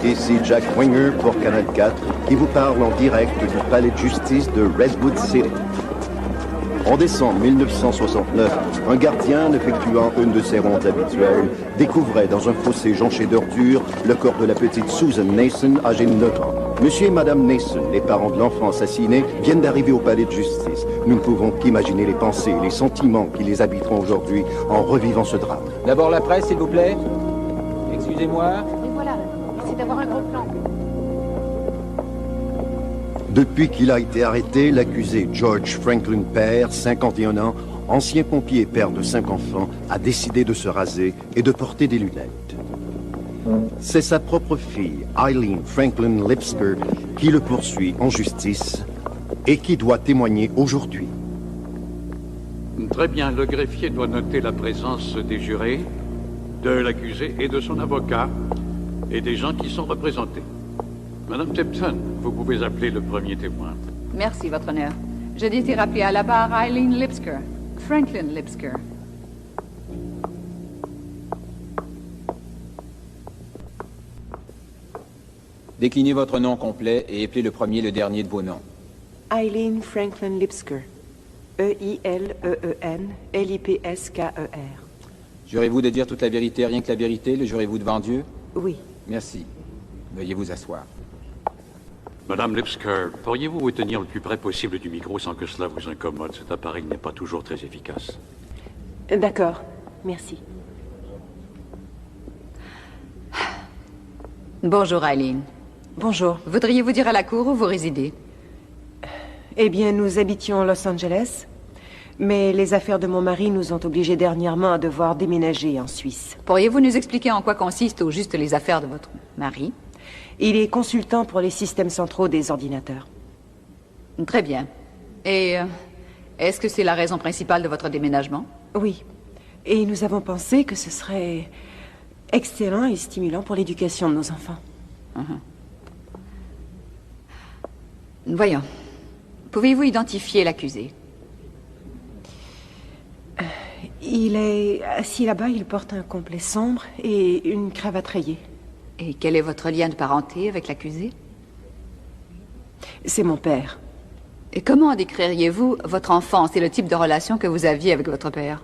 Ici Jack Winger pour Canal 4 qui vous parle en direct du palais de justice de Redwood City. En décembre 1969, un gardien effectuant une de ses rondes habituelles découvrait dans un fossé jonché d'ordures le corps de la petite Susan Nason, âgée de 9 ans. Monsieur et Madame Nason, les parents de l'enfant assassiné, viennent d'arriver au palais de justice. Nous ne pouvons qu'imaginer les pensées et les sentiments qui les habiteront aujourd'hui en revivant ce drame. D'abord la presse, s'il vous plaît. Excusez-moi. Et voilà, c'est d'avoir un gros plan. Depuis qu'il a été arrêté, l'accusé George Franklin père, 51 ans, ancien pompier et père de 5 enfants, a décidé de se raser et de porter des lunettes. C'est sa propre fille, Eileen Franklin Lipsker, qui le poursuit en justice et qui doit témoigner aujourd'hui. Très bien, le greffier doit noter la présence des jurés, de l'accusé et de son avocat, et des gens qui sont représentés. Madame Tipton, vous pouvez appeler le premier témoin. Merci, votre honneur. Je désire appeler à la barre Eileen Lipsker. Franklin Lipsker. Déclinez votre nom complet et appelez le premier et le dernier de vos noms. Eileen Franklin Lipsker. E-I-L-E-E-N L-I-P-S-K-E-R. Jurez-vous de dire toute la vérité, rien que la vérité? Le jurez-vous devant Dieu? Oui. Merci. Veuillez vous asseoir. Madame Lipsker, pourriez-vous vous tenir le plus près possible du micro sans que cela vous incommode? Cet appareil n'est pas toujours très efficace. D'accord. Merci. Bonjour, Eileen. Bonjour. Voudriez-vous dire à la cour où vous résidez? Eh bien, nous habitions Los Angeles, mais les affaires de mon mari nous ont obligés dernièrement à devoir déménager en Suisse. Pourriez-vous nous expliquer en quoi consistent au juste les affaires de votre mari? Il est consultant pour les systèmes centraux des ordinateurs. Très bien. Et est-ce que c'est la raison principale de votre déménagement? Oui. Et nous avons pensé que ce serait excellent et stimulant pour l'éducation de nos enfants. Voyons. Pouvez-vous identifier l'accusé? Il est assis là-bas, il porte un complet sombre et une cravate rayée. Et quel est votre lien de parenté avec l'accusé? C'est mon père. Et comment décririez-vous votre enfance et le type de relation que vous aviez avec votre père?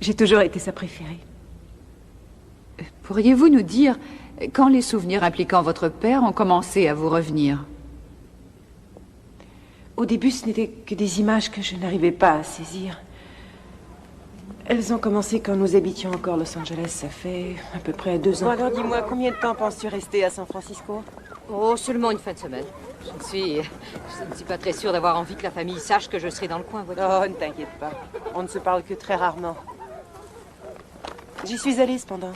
J'ai toujours été sa préférée. Pourriez-vous nous dire quand les souvenirs impliquant votre père ont commencé à vous revenir? Au début, ce n'étaient que des images que je n'arrivais pas à saisir. Elles ont commencé quand nous habitions encore Los Angeles. Ça fait à peu près 2 ans. Bon, alors dis-moi, combien de temps penses-tu rester à San Francisco? Oh, seulement une fin de semaine. Je ne suis pas très sûre d'avoir envie que la famille sache que je serai dans le coin, vois-tu. Oh, ne t'inquiète pas. On ne se parle que très rarement. J'y suis allée cependant,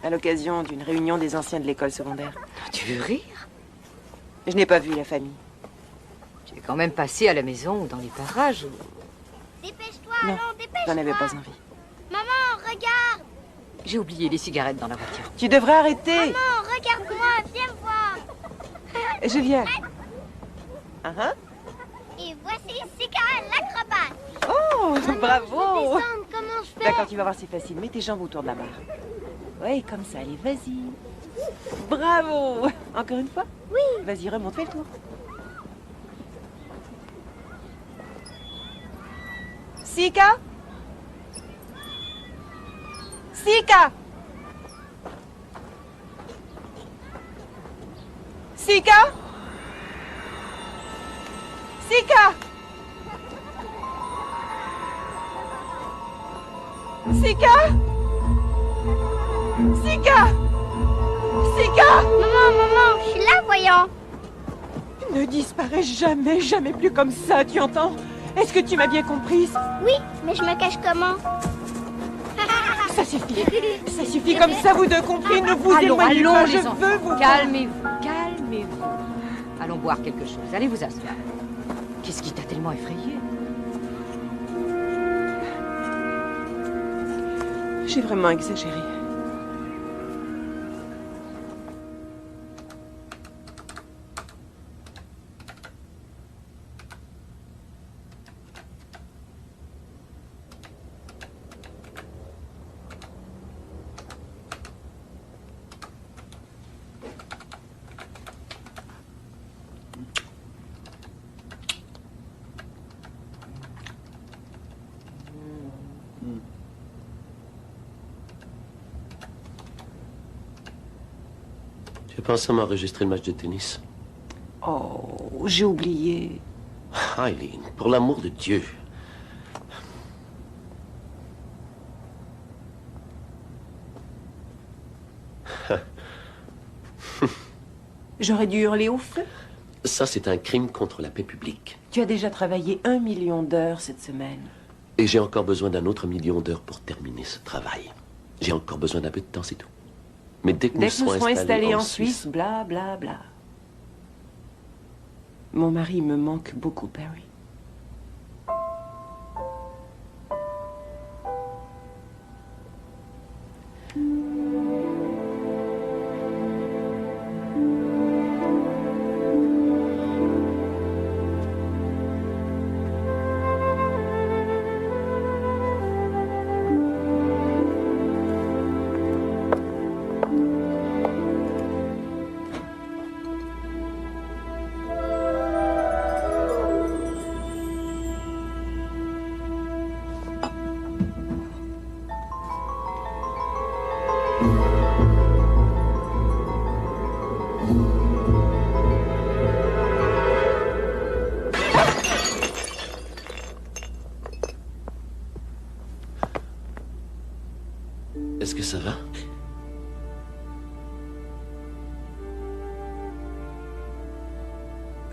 à l'occasion d'une réunion des anciens de l'école secondaire. Tu veux rire? Je n'ai pas vu la famille. Tu es quand même passé à la maison ou dans les parages. Dépêche-toi, Non, allons, dépêche-toi. j'en avais pas envie. Maman, regarde. J'ai oublié les cigarettes dans la voiture. Tu devrais arrêter. Maman, regarde-moi, viens voir. Je viens. Uh-huh. Et voici Sika, l'acrobate. Oh, Maman, bravo. je veux descendre, comment je fais? D'accord, tu vas voir, c'est facile. Mets tes jambes autour de la barre. Oui, comme ça, allez, vas-y. Bravo. Encore une fois? Oui. Vas-y, remonte, fais le tour. Sika? Sika? Sika? Sika? Sika? Sika? Sika? Maman, je suis là. Ne disparais jamais, jamais plus comme ça, tu entends? Est-ce que tu m'as bien comprise? Oui, mais je me cache comment? Ça suffit. Ça suffit comme ça, vous deux compris. Ne vous Allons, éloignez allons, pas, les je enfants. veux vous... Calmez-vous, calmez-vous. Allons boire quelque chose. Allez vous asseoir. Qu'est-ce qui t'a tellement effrayé? J'ai vraiment exagéré. Tu penses à m'enregistrer le match de tennis? Oh, j'ai oublié. Eileen, pour l'amour de Dieu. J'aurais dû hurler au feu. Ça, c'est un crime contre la paix publique. Tu as déjà travaillé 1 million d'heures cette semaine. Et j'ai encore besoin d'un autre 1 million d'heures pour terminer ce travail. J'ai encore besoin d'un peu de temps, c'est tout. Mais dès que nous serons installés en Suisse, bla bla bla. Mon mari me manque beaucoup, Barry. Est-ce que ça va?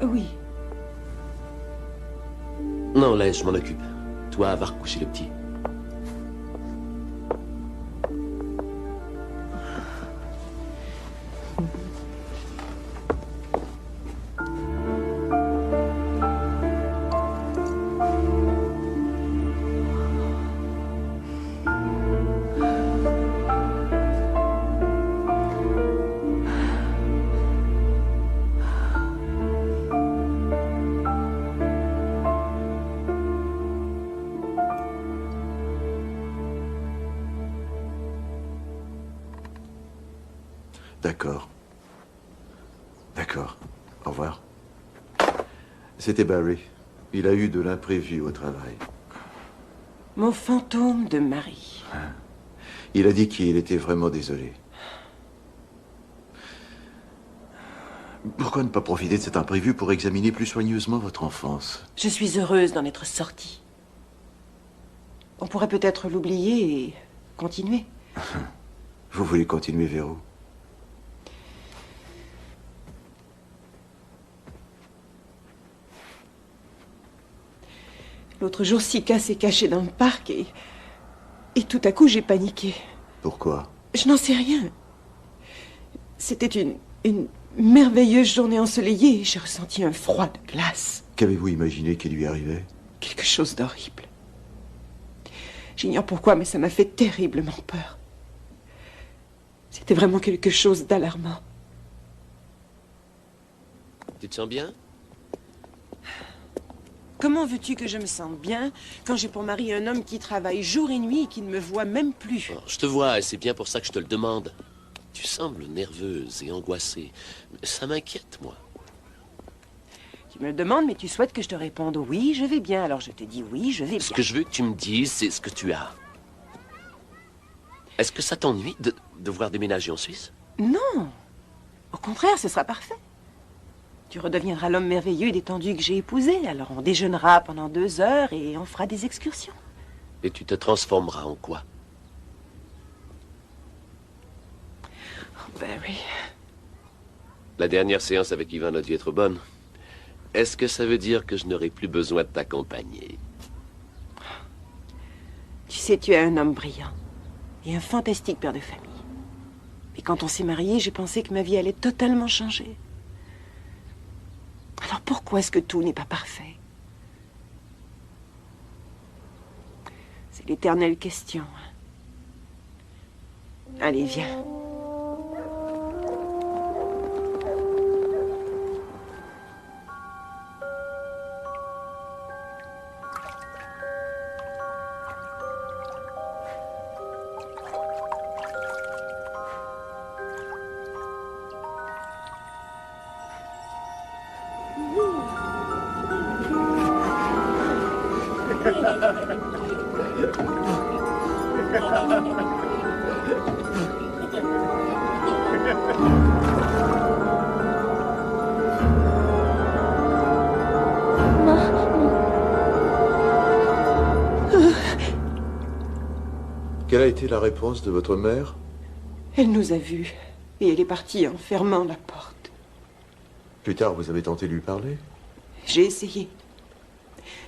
Oui. Non, laisse, je m'en occupe. Toi, va recoucher le petit. D'accord. D'accord. Au revoir. C'était Barry. Il a eu de l'imprévu au travail. Mon fantôme de mari. Il a dit qu'il était vraiment désolé. Pourquoi ne pas profiter de cet imprévu pour examiner plus soigneusement votre enfance? Je suis heureuse d'en être sortie. On pourrait peut-être l'oublier et continuer. Vous voulez continuer vers où? L'autre jour, Sika s'est cachée dans le parc et tout à coup, j'ai paniqué. Pourquoi? Je n'en sais rien. C'était une merveilleuse journée ensoleillée et j'ai ressenti un froid de glace. Qu'avez-vous imaginé qui lui arrivait? Quelque chose d'horrible. J'ignore pourquoi, mais ça m'a fait terriblement peur. C'était vraiment quelque chose d'alarmant. Tu te sens bien? Comment veux-tu que je me sente bien quand j'ai pour mari un homme qui travaille jour et nuit et qui ne me voit même plus? Oh, je te vois et c'est bien pour ça que je te le demande. Tu sembles nerveuse et angoissée. Ça m'inquiète, moi. Tu me le demandes, mais tu souhaites que je te réponde oui, je vais bien. Alors je te dis oui, je vais bien. Ce que je veux que tu me dises, c'est ce que tu as. Est-ce que ça t'ennuie de devoir déménager en Suisse? Non. Au contraire, ce sera parfait. Tu redeviendras l'homme merveilleux et détendu que j'ai épousé. Alors on déjeunera pendant 2 heures et on fera des excursions. Et tu te transformeras en quoi? Oh, Barry. La dernière séance avec Ivan a dû être bonne. Est-ce que ça veut dire que je n'aurai plus besoin de t'accompagner? Tu sais, tu es un homme brillant et un fantastique père de famille. Mais quand on s'est mariés, j'ai pensé que ma vie allait totalement changer. Alors pourquoi est-ce que tout n'est pas parfait? C'est l'éternelle question. Allez, viens. Quelle a été la réponse de votre mère? Elle nous a vus et elle est partie en fermant la porte. Plus tard, vous avez tenté de lui parler? J'ai essayé.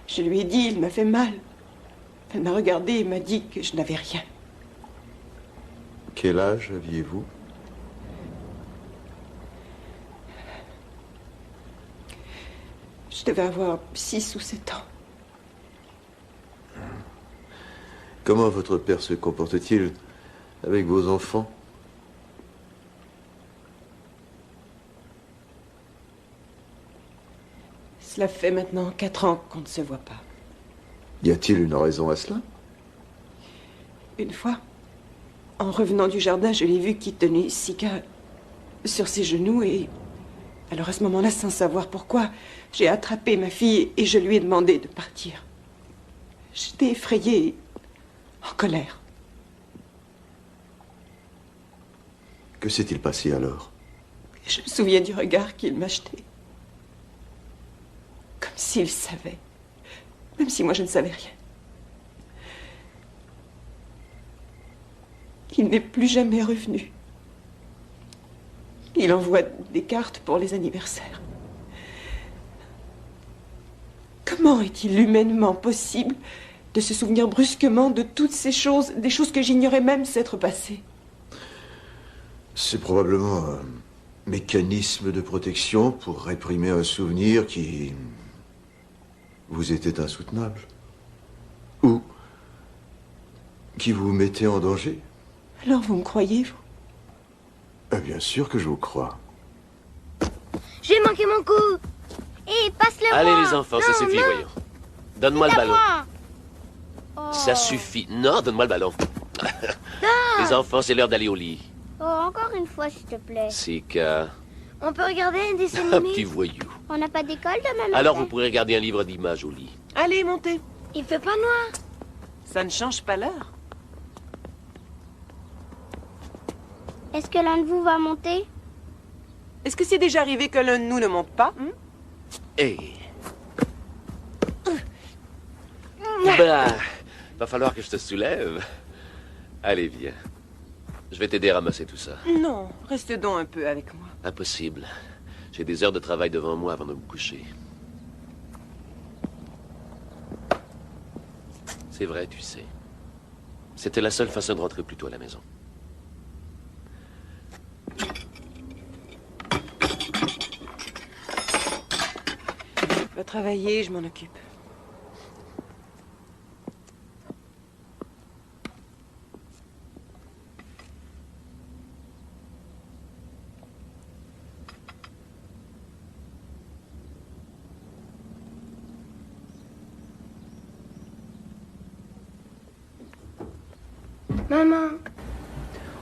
Je lui ai dit, il m'a fait mal. Elle m'a regardé et m'a dit que je n'avais rien. Quel âge aviez-vous? Je devais avoir 6 ou 7 ans. Comment votre père se comporte-t-il avec vos enfants? Cela fait maintenant 4 ans qu'on ne se voit pas. Y a-t-il une raison à cela? Une fois, en revenant du jardin, je l'ai vu qui tenait Sika sur ses genoux et... Alors à ce moment-là, sans savoir pourquoi, j'ai attrapé ma fille et je lui ai demandé de partir. J'étais effrayée, en colère. Que s'est-il passé alors? Je me souviens du regard qu'il m'a jeté. Comme s'il savait. Même si moi je ne savais rien. Il n'est plus jamais revenu. Il envoie des cartes pour les anniversaires. Comment est-il humainement possible de se souvenir brusquement de toutes ces choses, des choses que j'ignorais même s'être passées? C'est probablement un mécanisme de protection pour réprimer un souvenir qui vous était insoutenable. Ou qui vous mettait en danger. Alors vous me croyez, vous? Bien sûr que je vous crois. J'ai manqué mon coup. Et passe-le-moi. Allez les enfants, ça suffit, voyons. Donne-moi le ballon. Oh. Ça suffit. Non, donne-moi le ballon. Les enfants, c'est l'heure d'aller au lit. Oh, encore une fois, s'il te plaît. Sika. On peut regarder un dessin Un animé? petit voyou. On n'a pas d'école demain matin. Alors vous pourrez regarder un livre d'images au lit. Allez, montez. Il fait pas noir. Ça ne change pas l'heure. Est-ce que l'un de vous va monter? Est-ce que c'est déjà arrivé que l'un de nous ne monte pas? Hé. Bah, va falloir que je te soulève. Allez, viens. Je vais t'aider à ramasser tout ça. Non, reste donc un peu avec moi. Impossible. J'ai des heures de travail devant moi avant de me coucher. C'est vrai, tu sais. C'était la seule façon de rentrer plus tôt à la maison. Va travailler, je m'en occupe. Maman.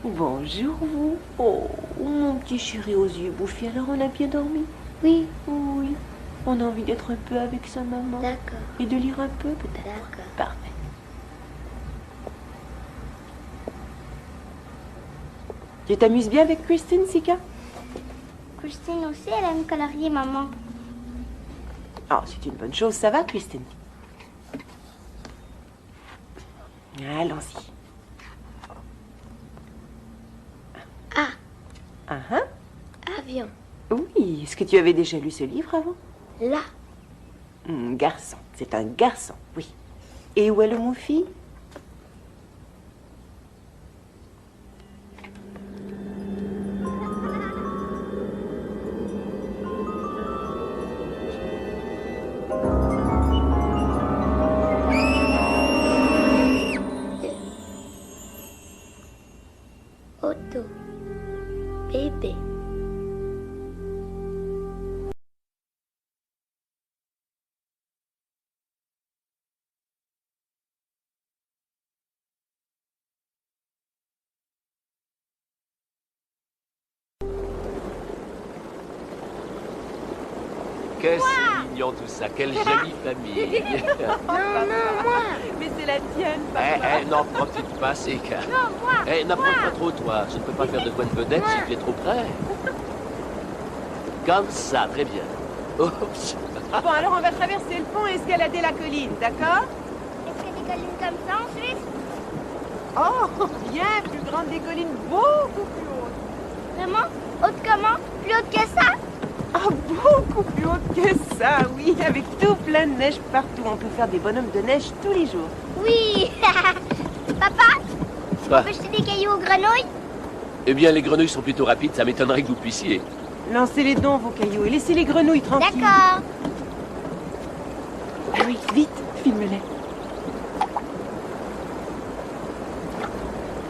Bonjour, vous. Oh, mon petit chéri aux yeux bouffés. Alors, on a bien dormi? Oui. Oui. On a envie d'être un peu avec sa maman. D'accord. Et de lire un peu, peut-être. D'accord. Parfait. Tu t'amuses bien avec Christine, Sika? Christine aussi, elle aime colorier, maman. Oh, c'est une bonne chose. Ça va, Christine? Allons-y. Ah. Ah, hein? Avion. Oui. Est-ce que tu avais déjà lu ce livre avant? Là. Garçon. C'est un garçon, oui. Et où est le moufi? Otto. Bébé. Que c'est mignon tout ça, quelle jolie famille. Non, moi. Mais c'est la tienne, Non, profite pas, c'est qu'à... Non, moi. N'approche pas trop, toi. Je ne peux pas faire de toi une vedette si tu es trop près. Comme ça, très bien. Oups. Bon, alors on va traverser le pont et escalader la colline, d'accord? Est-ce qu'il y a des collines comme ça en Suisse? Oh, bien plus grande des collines, beaucoup plus hautes. Vraiment? Haute comment? Plus haute que ça? Ah, beaucoup plus haute que ça, oui, avec tout plein de neige partout. On peut faire des bonhommes de neige tous les jours. Oui. Papa? Quoi? On peut jeter des cailloux aux grenouilles? Eh bien, les grenouilles sont plutôt rapides, ça m'étonnerait que vous puissiez. Lancez-les donc, vos cailloux, et laissez les grenouilles tranquilles. D'accord. Ah oui, vite, filme-les.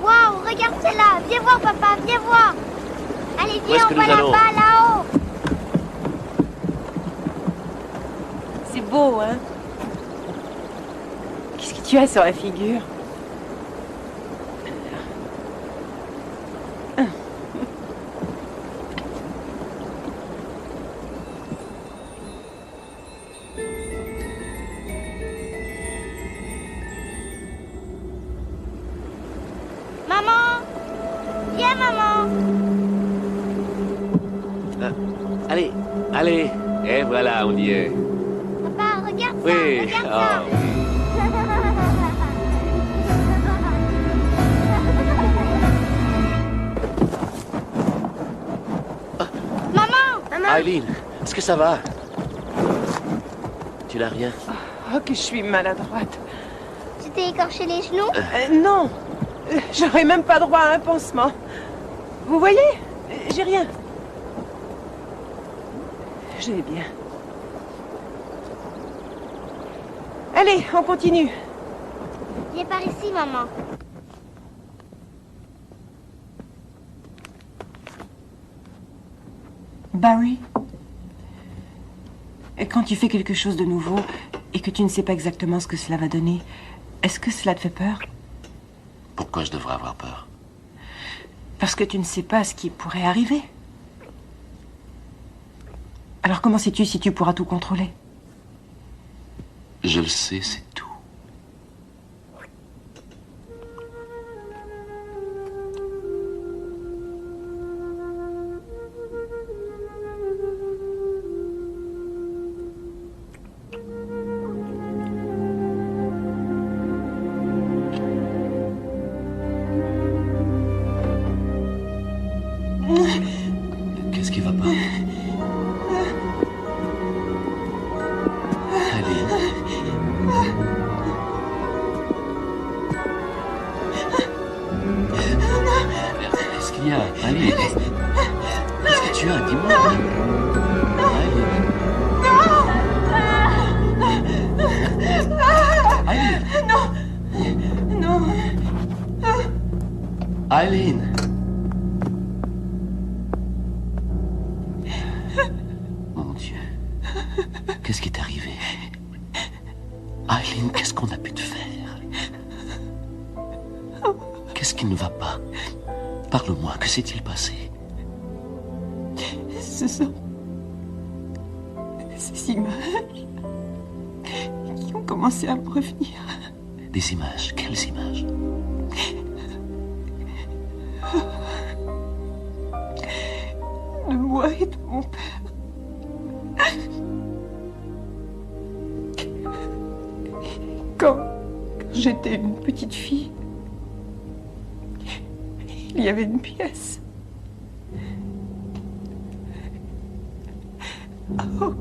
Waouh, regarde celle-là. Viens voir, papa, viens voir. Allez, Où est-ce viens, que on va nous allons? là-bas, là-haut. C'est beau, hein? Qu'est-ce que tu as sur la figure? Maman. Viens, maman. Allez, allez. Et voilà, on y est. Papa, regarde ça. Oui. Regarde ça. Maman. Eileen, est-ce que ça va? Tu n'as rien? Oh, que je suis maladroite. Tu t'es écorché les genoux? Non, j'aurais même pas droit à un pansement. Vous voyez? J'ai rien. Je vais bien. Allez, on continue. Viens par ici, maman. Barry, quand tu fais quelque chose de nouveau et que tu ne sais pas exactement ce que cela va donner, est-ce que cela te fait peur? Pourquoi je devrais avoir peur? Parce que tu ne sais pas ce qui pourrait arriver. Alors comment sais-tu si tu pourras tout contrôler? Je le sais, c'est tout. Qu'est-ce qui va pas? Eileen. Qu'est-ce qu'il y a, Eileen? Qu'est-ce que tu as? Dis-moi. Eileen. Non. Non. Eileen. Mon Dieu. Qu'est-ce qui t'est arrivé? Eileen, qu'est-ce qu'on a pu te faire? Qu'est-ce qui ne va pas? Parle-moi, que s'est-il passé? Ce sont ces images qui ont commencé à me revenir. Des images? Quelles images? De moi et de mon père. Quand j'étais une petite fille, il y avait une pièce. Oh,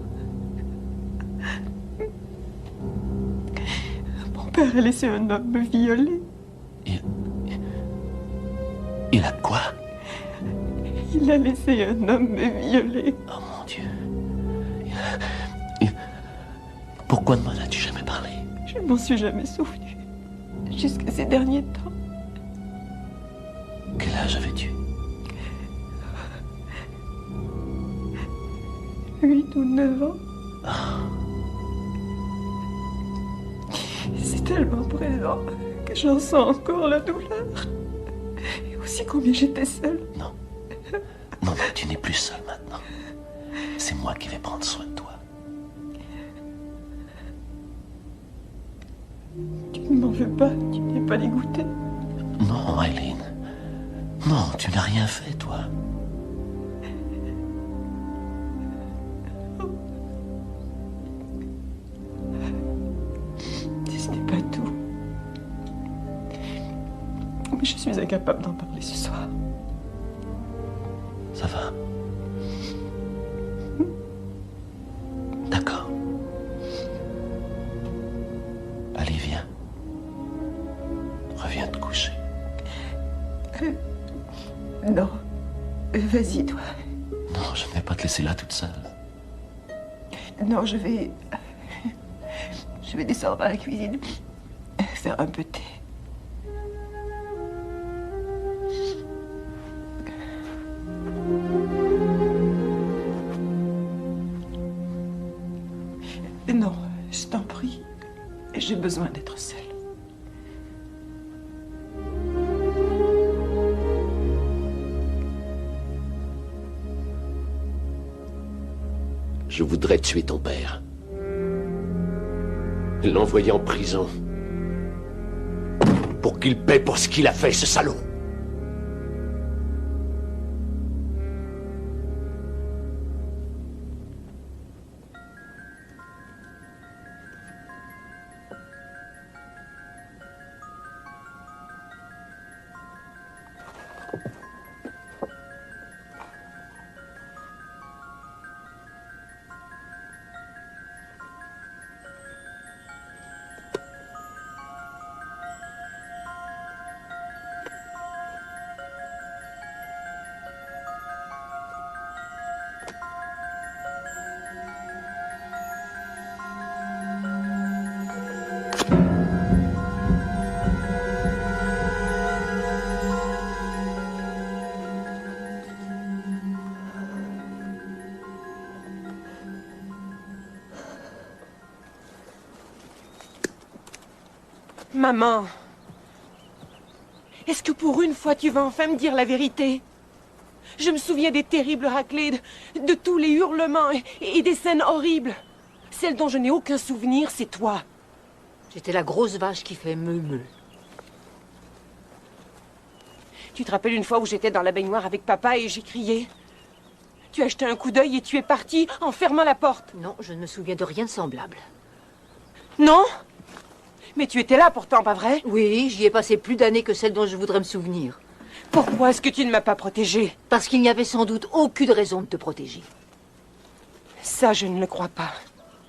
père a laissé un homme me violer. Il a quoi? Il a laissé un homme me violer. Oh mon Dieu. Pourquoi ne m'en as-tu jamais parlé? Je ne m'en suis jamais souvenu. Jusqu'à ces derniers temps. Quel âge avais-tu? 8 ou 9 ans. Oh. C'est tellement présent que j'en sens encore la douleur. Et aussi combien j'étais seule. Non. Non, tu n'es plus seule maintenant. C'est moi qui vais prendre soin de toi. Tu ne m'en veux pas, tu n'es pas dégoûtée. Non, Eileen. Non, tu n'as rien fait, toi. Ce n'est pas tout. Mais je suis incapable d'en parler ce soir. Ça va. D'accord. Allez, viens. Reviens te coucher. Non. Vas-y, toi. Non, je ne vais pas te laisser là toute seule. Non, je vais descendre à la cuisine. Faire un peu de thé. Non, je t'en prie. J'ai besoin d'être seule. Je voudrais tuer ton père. L'envoyer en prison. Pour qu'il paie pour ce qu'il a fait, ce salaud. Maman, est-ce que pour une fois tu vas enfin me dire la vérité? Je me souviens des terribles raclées, de tous les hurlements et des scènes horribles. Celle dont je n'ai aucun souvenir, c'est toi. J'étais la grosse vache qui fait meu-meu. Tu te rappelles une fois où j'étais dans la baignoire avec papa et j'ai crié? Tu as jeté un coup d'œil et tu es parti en fermant la porte. Non, je ne me souviens de rien de semblable. Non? Mais tu étais là pourtant, pas vrai? Oui, j'y ai passé plus d'années que celles dont je voudrais me souvenir. Pourquoi est-ce que tu ne m'as pas protégée? Parce qu'il n'y avait sans doute aucune raison de te protéger. Ça, je ne le crois pas.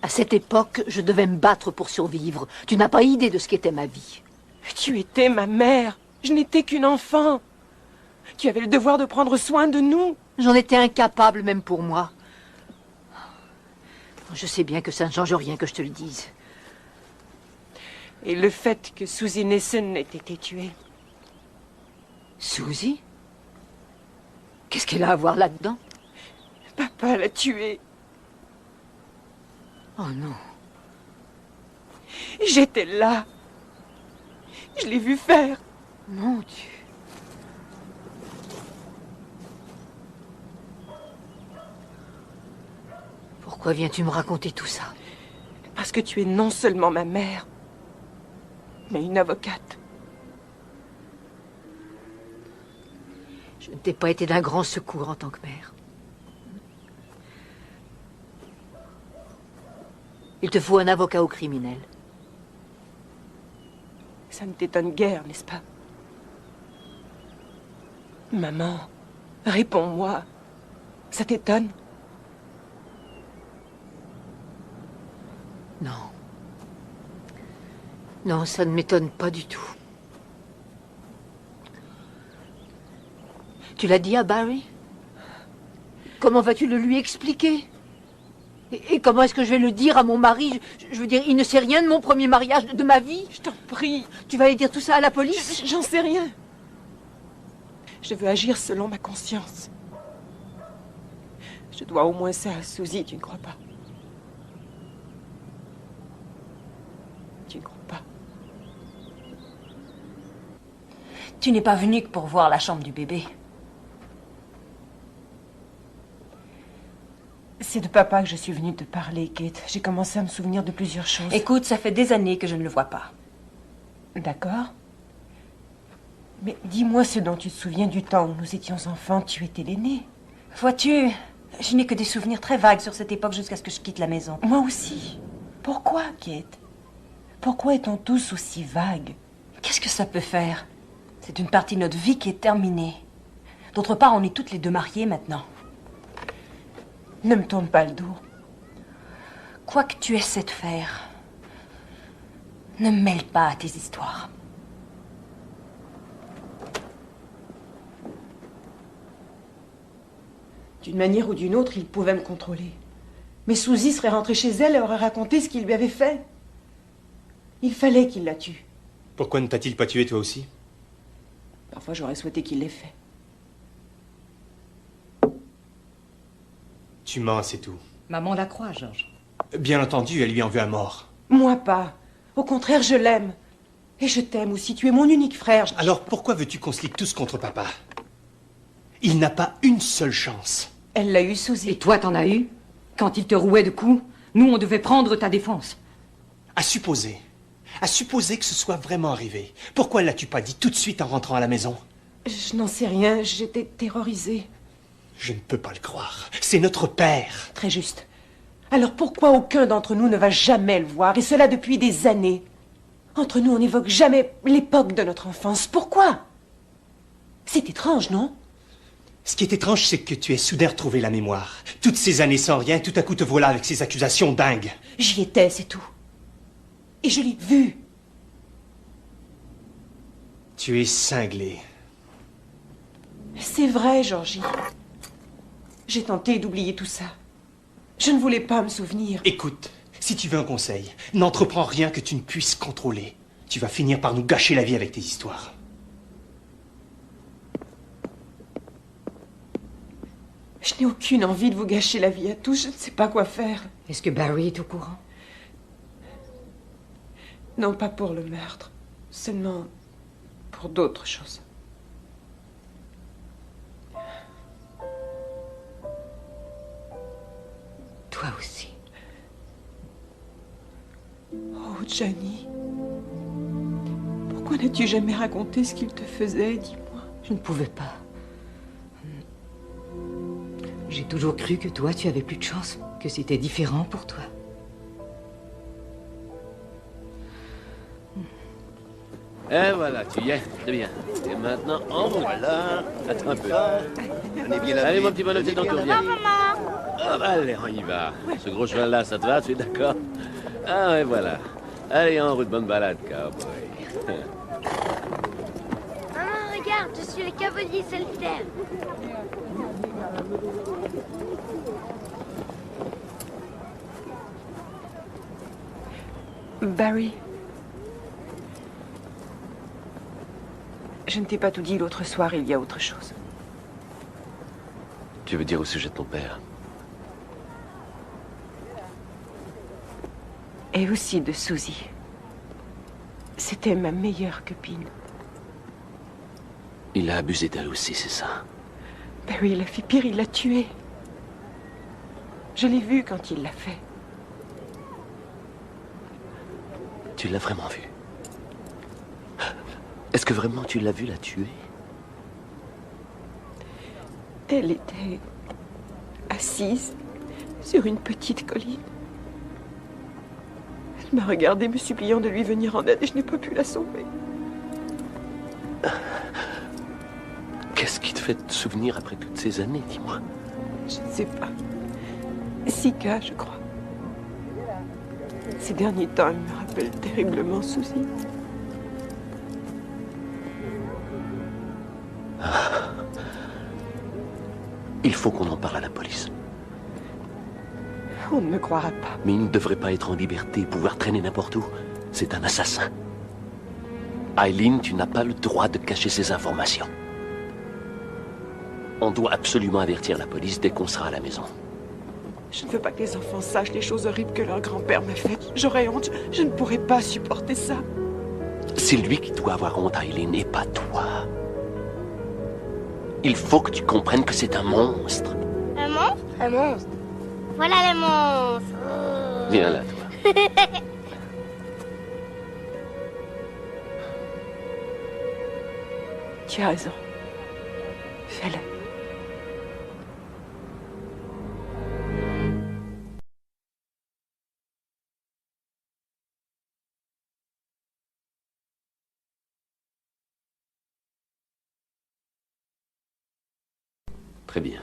À cette époque, je devais me battre pour survivre. Tu n'as pas idée de ce qu'était ma vie. Tu étais ma mère. Je n'étais qu'une enfant. Tu avais le devoir de prendre soin de nous. J'en étais incapable, même pour moi. Je sais bien que ça ne change rien que je te le dise. Et le fait que Susie Neeson ait été tuée. Susie? Qu'est-ce qu'elle a à voir là-dedans? Papa l'a tuée. Oh non. J'étais là. Je l'ai vu faire. Mon Dieu. Pourquoi viens-tu me raconter tout ça? Parce que tu es non seulement ma mère, mais une avocate. Je ne t'ai pas été d'un grand secours en tant que mère. Il te faut un avocat au criminel. Ça ne t'étonne guère, n'est-ce pas? Maman, réponds-moi. Ça t'étonne? Non. Non, ça ne m'étonne pas du tout. Tu l'as dit à Barry? Comment vas-tu le lui expliquer? Et comment est-ce que je vais le dire à mon mari? Je veux dire, il ne sait rien de mon premier mariage, de ma vie. Je t'en prie. Tu vas aller dire tout ça à la police? J'en sais rien. Je veux agir selon ma conscience. Je dois au moins ça à Suzy, tu ne crois pas? Tu ne crois pas? Tu n'es pas venu que pour voir la chambre du bébé. C'est de papa que je suis venue te parler, Kate. J'ai commencé à me souvenir de plusieurs choses. Écoute, ça fait des années que je ne le vois pas. D'accord. Mais dis-moi ce dont tu te souviens du temps où nous étions enfants. Tu étais l'aîné. Vois-tu, je n'ai que des souvenirs très vagues sur cette époque jusqu'à ce que je quitte la maison. Moi aussi. Pourquoi, Kate? Pourquoi est-on tous aussi vagues? Qu'est-ce que ça peut faire? C'est une partie de notre vie qui est terminée. D'autre part, on est toutes les deux mariées maintenant. Ne me tourne pas le dos. Quoi que tu essaies de faire, ne me mêle pas à tes histoires. D'une manière ou d'une autre, il pouvait me contrôler. Mais Suzy serait rentrée chez elle et aurait raconté ce qu'il lui avait fait. Il fallait qu'il la tue. Pourquoi ne t'a-t-il pas tué toi aussi? Parfois, j'aurais souhaité qu'il l'ait fait. Tu mens, c'est tout. Maman la croit, Georges. Bien entendu, elle lui en veut à mort. Moi pas. Au contraire, je l'aime. Et je t'aime aussi. Tu es mon unique frère. Alors pourquoi veux-tu qu'on se ligue tous contre papa? Il n'a pas une seule chance. Elle l'a eu, Suzy. Et toi, t'en as eu? Quand il te rouait de coups, nous, on devait prendre ta défense. À supposer que ce soit vraiment arrivé. Pourquoi ne l'as-tu pas dit tout de suite en rentrant à la maison? Je n'en sais rien. J'étais terrorisée. Je ne peux pas le croire. C'est notre père. Très juste. Alors pourquoi aucun d'entre nous ne va jamais le voir, et cela depuis des années? Entre nous, on n'évoque jamais l'époque de notre enfance. Pourquoi? C'est étrange, non? Ce qui est étrange, c'est que tu aies soudain retrouvé la mémoire. Toutes ces années sans rien, tout à coup te voilà avec ces accusations dingues. J'y étais, c'est tout. Et je l'ai vu. Tu es cinglé. C'est vrai, Georgie. J'ai tenté d'oublier tout ça. Je ne voulais pas me souvenir. Écoute, si tu veux un conseil, n'entreprends rien que tu ne puisses contrôler. Tu vas finir par nous gâcher la vie avec tes histoires. Je n'ai aucune envie de vous gâcher la vie à tous. Je ne sais pas quoi faire. Est-ce que Barry est au courant? Non, pas pour le meurtre. Seulement pour d'autres choses. Toi aussi. Oh, Johnny. Pourquoi n'as-tu jamais raconté ce qu'il te faisait, dis-moi? Je ne pouvais pas. J'ai toujours cru que toi, tu avais plus de chance, que c'était différent pour toi. Et voilà, tu y es. C'est bien. Et maintenant, en route. Voilà. Attends un peu. Allez, mon petit bonhomme, c'est ton tour. Viens. Ah, bah, allez, on y va. Ce gros cheval-là, ça te va? Tu es d'accord? Ah, ouais, voilà. Allez, en route, bonne balade, cowboy. Maman, regarde, je suis le cavalier solitaire. Barry. Je ne t'ai pas tout dit l'autre soir, il y a autre chose. Tu veux dire au sujet de ton père? Et aussi de Suzy. C'était ma meilleure copine. Il a abusé d'elle aussi, c'est ça? Barry, il a fait pire, il l'a tuée. Je l'ai vu quand il l'a fait. Tu l'as vraiment vu? Est-ce que vraiment tu l'as vu la tuer? Elle était assise sur une petite colline. Elle m'a regardé me suppliant de lui venir en aide et je n'ai pas pu la sauver. Qu'est-ce qui te fait te souvenir après toutes ces années, dis-moi? Je ne sais pas. Sika, je crois. Ces derniers temps, il me rappelle. m'appelle terriblement Suzy. Il faut qu'on en parle à la police. On ne me croira pas. Mais il ne devrait pas être en liberté, pouvoir traîner n'importe où. C'est un assassin. Eileen, tu n'as pas le droit de cacher ces informations. On doit absolument avertir la police dès qu'on sera à la maison. Je ne veux pas que les enfants sachent les choses horribles que leur grand-père m'a faites. J'aurais honte. Je ne pourrais pas supporter ça. C'est lui qui doit avoir honte, Eileen, et pas toi. Il faut que tu comprennes que c'est un monstre. Un monstre? Un monstre. Voilà le monstre. Viens là, toi. Tu as raison. Fais-le. Très bien.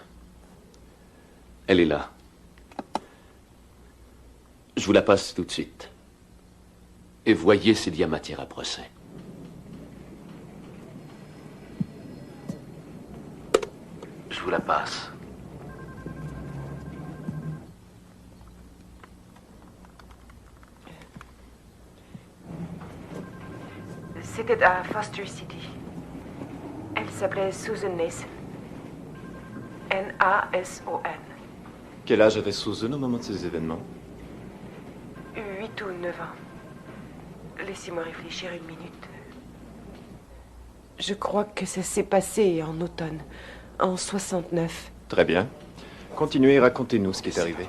Elle est là. Je vous la passe tout de suite. Et voyez s'il y a matière à procès. Je vous la passe. C'était à Foster City. Elle s'appelait Susan Nason. Nason. Quel âge avait Susan au moment de ces événements? 8 ou 9 ans. Laissez-moi réfléchir une minute. Je crois que ça s'est passé en automne, en 69. Très bien. Continuez et racontez-nous ce qui est arrivé.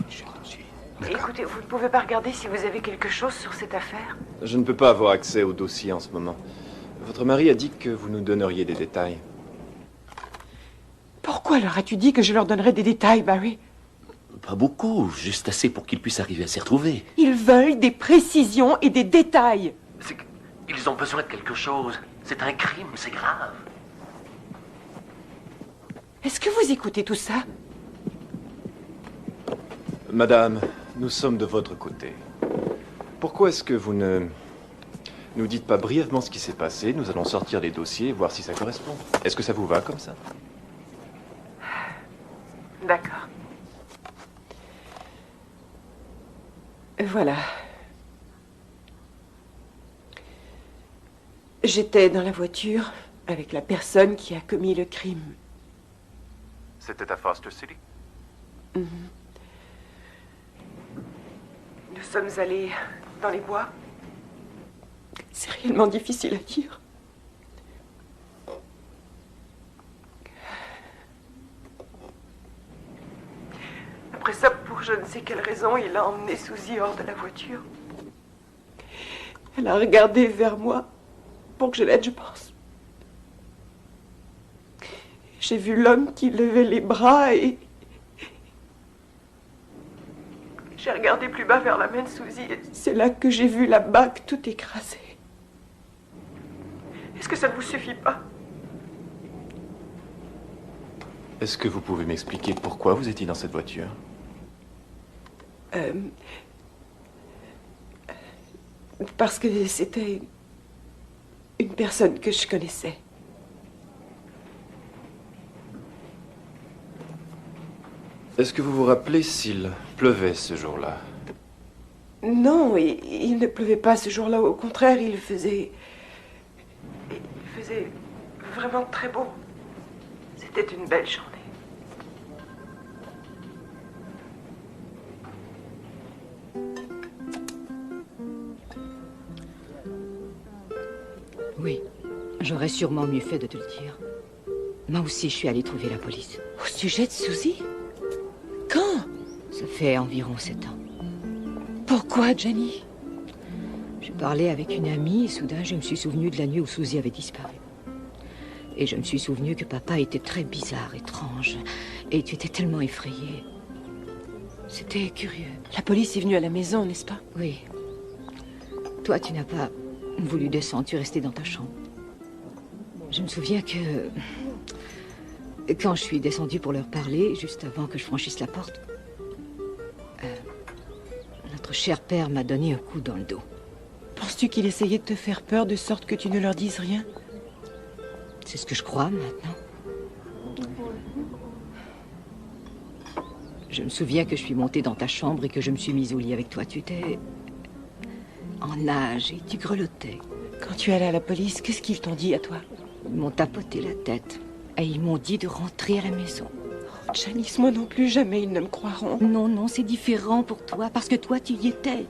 Écoutez, vous ne pouvez pas regarder si vous avez quelque chose sur cette affaire? Je ne peux pas avoir accès au dossier en ce moment. Votre mari a dit que vous nous donneriez des détails. Pourquoi leur as-tu dit que je leur donnerais des détails, Barry? Pas beaucoup, juste assez pour qu'ils puissent arriver à s'y retrouver. Ils veulent des précisions et des détails. Ils ont besoin de quelque chose. C'est un crime, c'est grave. Est-ce que vous écoutez tout ça? Madame, nous sommes de votre côté. Pourquoi est-ce que vous ne nous dites pas brièvement ce qui s'est passé? Nous allons sortir les dossiers et voir si ça correspond. Est-ce que ça vous va comme ça? D'accord. Voilà. J'étais dans la voiture avec la personne qui a commis le crime. C'était à Foster City? Mhm. Nous sommes allés dans les bois. C'est réellement difficile à dire. Après ça, pour je ne sais quelle raison, il a emmené Suzy hors de la voiture. Elle a regardé vers moi pour que je l'aide, je pense. J'ai vu l'homme qui levait les bras et... J'ai regardé plus bas vers la main de Suzy et c'est là que j'ai vu la bague tout écrasée. Est-ce que ça ne vous suffit pas? Est-ce que vous pouvez m'expliquer pourquoi vous étiez dans cette voiture? Parce que c'était une personne que je connaissais. Est-ce que vous vous rappelez s'il pleuvait ce jour-là? Non, il ne pleuvait pas ce jour-là. Au contraire, il faisait vraiment très beau. C'était une belle journée. Oui, j'aurais sûrement mieux fait de te le dire. Moi aussi, je suis allée trouver la police. Au sujet de Suzy? Quand? Ça fait environ 7 ans. Pourquoi, Jenny? Je parlais avec une amie et soudain, je me suis souvenue de la nuit où Suzy avait disparu. Et je me suis souvenue que papa était très bizarre, étrange. Et tu étais tellement effrayée. C'était curieux. La police est venue à la maison, n'est-ce pas? Oui. Toi, tu n'as pas voulu descendre, tu es resté dans ta chambre. Je me souviens que... quand je suis descendue pour leur parler, juste avant que je franchisse la porte, notre cher père m'a donné un coup dans le dos. Penses-tu qu'il essayait de te faire peur de sorte que tu ne leur dises rien? C'est ce que je crois maintenant. Je me souviens que je suis montée dans ta chambre et que je me suis mise au lit avec toi. Tu étais en nage et tu grelottais. Quand tu es allée à la police, qu'est-ce qu'ils t'ont dit à toi? Ils m'ont tapoté la tête et ils m'ont dit de rentrer à la maison. Oh, Janice, moi non plus, jamais ils ne me croiront. Non, non, c'est différent pour toi, parce que toi, tu y étais.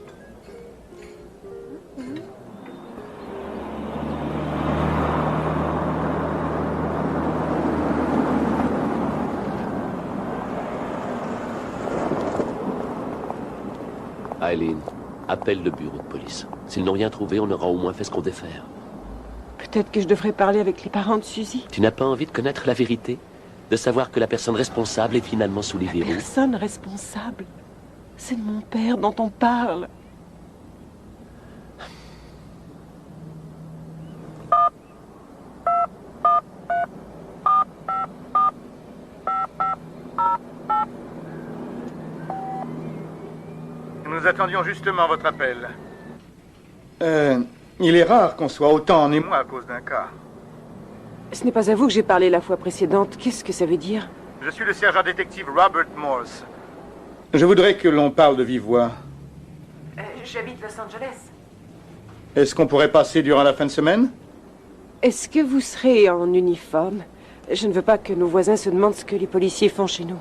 Eileen, appelle le bureau de police. S'ils n'ont rien trouvé, on aura au moins fait ce qu'on devait faire. Peut-être que je devrais parler avec les parents de Suzy. Tu n'as pas envie de connaître la vérité? De savoir que la personne responsable est finalement sous les verrous? La personne responsable? C'est de mon père dont on parle. Nous attendions justement votre appel. Il est rare qu'on soit autant en émoi à cause d'un cas. Ce n'est pas à vous que j'ai parlé la fois précédente. Qu'est-ce que ça veut dire? Je suis le sergent détective Robert Morse. Je voudrais que l'on parle de vive voix. J'habite Los Angeles. Est-ce qu'on pourrait passer durant la fin de semaine? Est-ce que vous serez en uniforme? Je ne veux pas que nos voisins se demandent ce que les policiers font chez nous.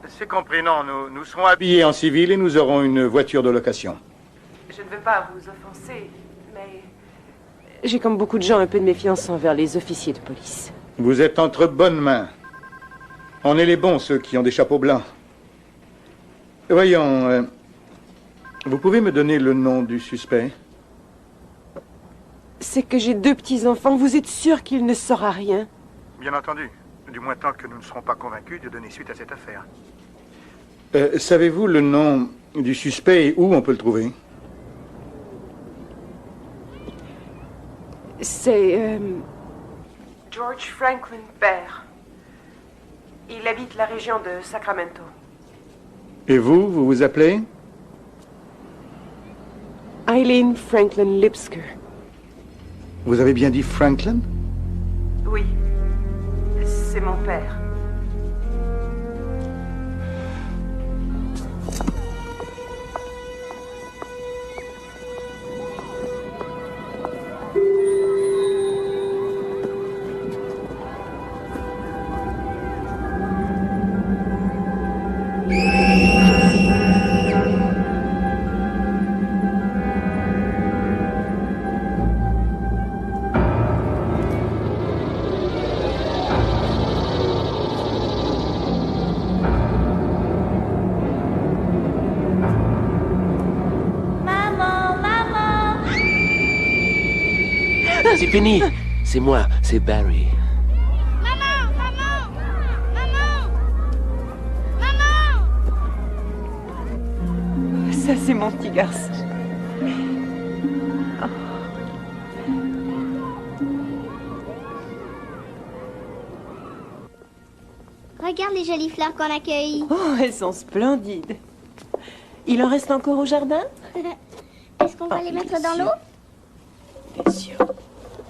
C'est compris, non. Nous serons habillés en civil et nous aurons une voiture de location. Je ne veux pas vous offenser, mais... J'ai comme beaucoup de gens un peu de méfiance envers les officiers de police. Vous êtes entre bonnes mains. On est les bons, ceux qui ont des chapeaux blancs. Voyons, vous pouvez me donner le nom du suspect? C'est que j'ai 2 petits-enfants. Vous êtes sûr qu'il ne saura rien? Bien entendu. Du moins tant que nous ne serons pas convaincus de donner suite à cette affaire. Savez-vous le nom du suspect et où on peut le trouver? C'est... George Franklin père. Il habite la région de Sacramento. Et vous vous appelez? Eileen Franklin Lipsker. Vous avez bien dit Franklin? Oui. C'est mon père. C'est fini. C'est moi, c'est Barry. Maman, maman, maman, maman. Ça, c'est mon petit garçon. Regarde les jolies fleurs qu'on a cueillies. Oh, elles sont splendides. Il en reste encore au jardin? Est-ce qu'on va les mettre dans l'eau? Bien sûr.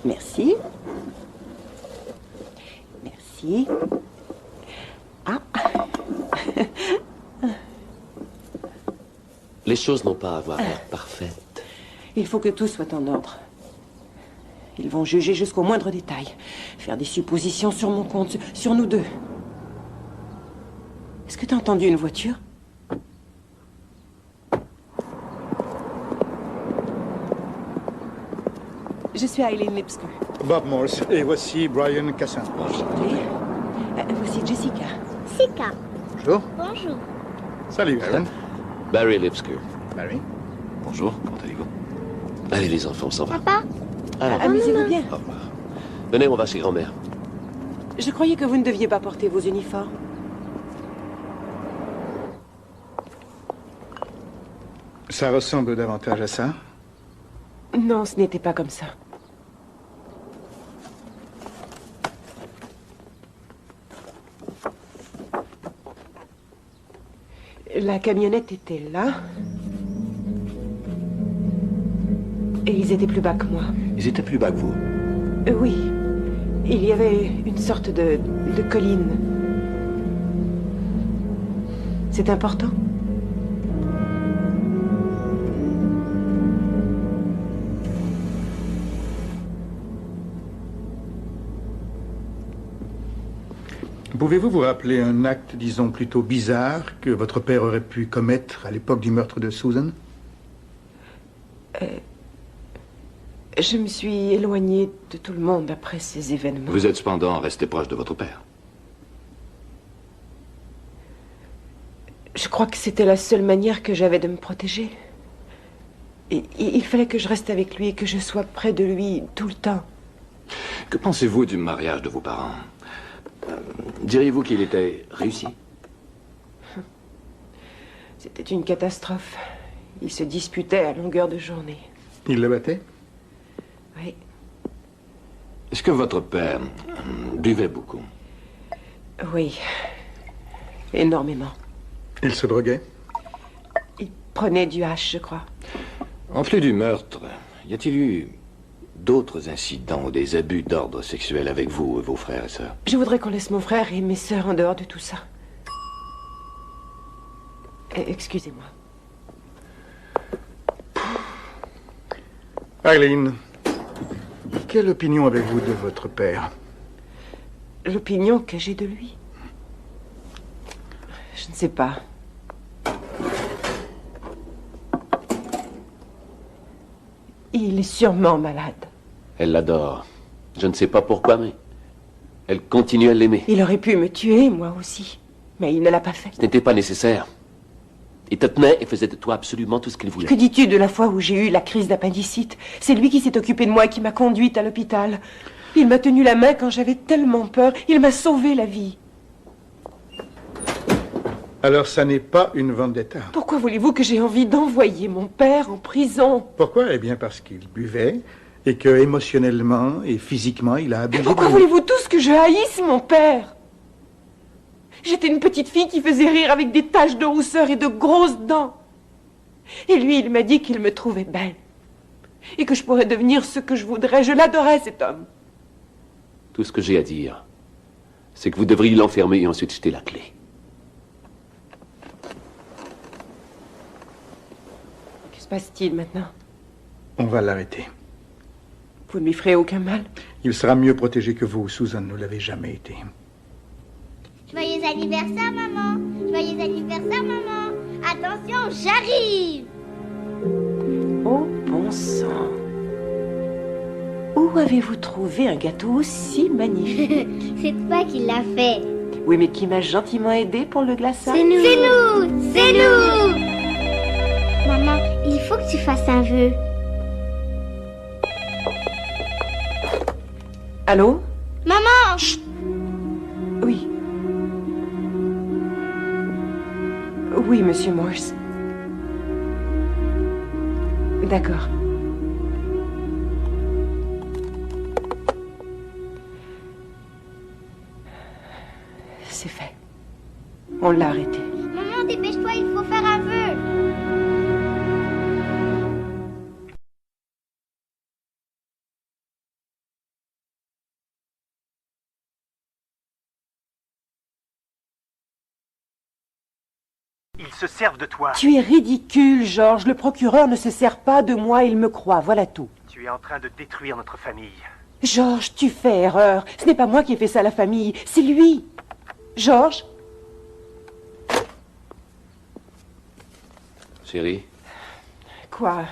Merci. Merci. Ah. Les choses n'ont pas à avoir l'air parfaites. Il faut que tout soit en ordre. Ils vont juger jusqu'au moindre détail. Faire des suppositions sur mon compte, sur nous deux. Est-ce que tu as entendu une voiture? Je suis Eileen Lipsker. Bob Morse, et voici Brian Cassin. Enchantée. Voici Jessica. Sika. Bonjour. Bonjour. Salut, Alan. Barry Lipsker. Barry. Bonjour, comment allez-vous? Allez, les enfants, on s'en va. Papa? Alors, Amusez-vous bien. au revoir. Venez, on va chez grand-mère. Je croyais que vous ne deviez pas porter vos uniformes. Ça ressemble davantage à ça. Non, ce n'était pas comme ça. La camionnette était là. Et ils étaient plus bas que moi. Ils étaient plus bas que vous? Oui. Il y avait une sorte de colline. C'est important? Pouvez-vous vous rappeler un acte, disons, plutôt bizarre que votre père aurait pu commettre à l'époque du meurtre de Susan? Je me suis éloignée de tout le monde après ces événements. Vous êtes cependant resté proche de votre père. Je crois que c'était la seule manière que j'avais de me protéger. Et il fallait que je reste avec lui et que je sois près de lui tout le temps. Que pensez-vous du mariage de vos parents? Diriez-vous qu'il était réussi? C'était une catastrophe. Ils se disputaient à longueur de journée. Il le battait? Oui. Est-ce que votre père buvait beaucoup? Oui. Énormément. Il se droguait? Il prenait du hache, je crois. En plus du meurtre, y a-t-il eu d'autres incidents ou des abus d'ordre sexuel avec vous et vos frères et sœurs? Je voudrais qu'on laisse mon frère et mes sœurs en dehors de tout ça. Excusez-moi. Eileen, quelle opinion avez-vous de votre père? L'opinion que j'ai de lui? Je ne sais pas. Il est sûrement malade. Elle l'adore. Je ne sais pas pourquoi, mais elle continue à l'aimer. Il aurait pu me tuer, moi aussi. Mais il ne l'a pas fait. Ce n'était pas nécessaire. Il te tenait et faisait de toi absolument tout ce qu'il voulait. Que dis-tu de la fois où j'ai eu la crise d'appendicite? C'est lui qui s'est occupé de moi et qui m'a conduite à l'hôpital. Il m'a tenu la main quand j'avais tellement peur. Il m'a sauvé la vie. Alors ça n'est pas une vendetta. Pourquoi voulez-vous que j'ai envie d'envoyer mon père en prison? Pourquoi? Eh bien parce qu'il buvait et que émotionnellement et physiquement il a abusé. Pourquoi voulez-vous tous que je haïsse mon père? J'étais une petite fille qui faisait rire avec des taches de rousseur et de grosses dents. Et lui, il m'a dit qu'il me trouvait belle. Et que je pourrais devenir ce que je voudrais. Je l'adorais, cet homme. Tout ce que j'ai à dire, c'est que vous devriez l'enfermer et ensuite jeter la clé. Que se passe-t-il maintenant? On va l'arrêter. Vous ne lui ferez aucun mal? Il sera mieux protégé que vous, Susan ne l'avez jamais été. Joyeux anniversaire, maman. Joyeux anniversaire, maman. Attention, j'arrive. Oh, bon sang. Où avez-vous trouvé un gâteau aussi magnifique? C'est toi qui l'as fait. Oui, mais qui m'a gentiment aidé pour le glaçage? C'est nous. C'est nous. C'est nous. Maman, il faut que tu fasses un vœu. Allô? Maman! Chut. Oui. Oui, monsieur Morse. D'accord. C'est fait. On l'a arrêté. Maman, dépêche-toi, il faut faire un vœu. Ils se servent de toi. Tu es ridicule, Georges. Le procureur ne se sert pas de moi, il me croit, voilà tout. Tu es en train de détruire notre famille. Georges, tu fais erreur. Ce n'est pas moi qui ai fait ça à la famille, c'est lui. Georges? Chérie? Quoi?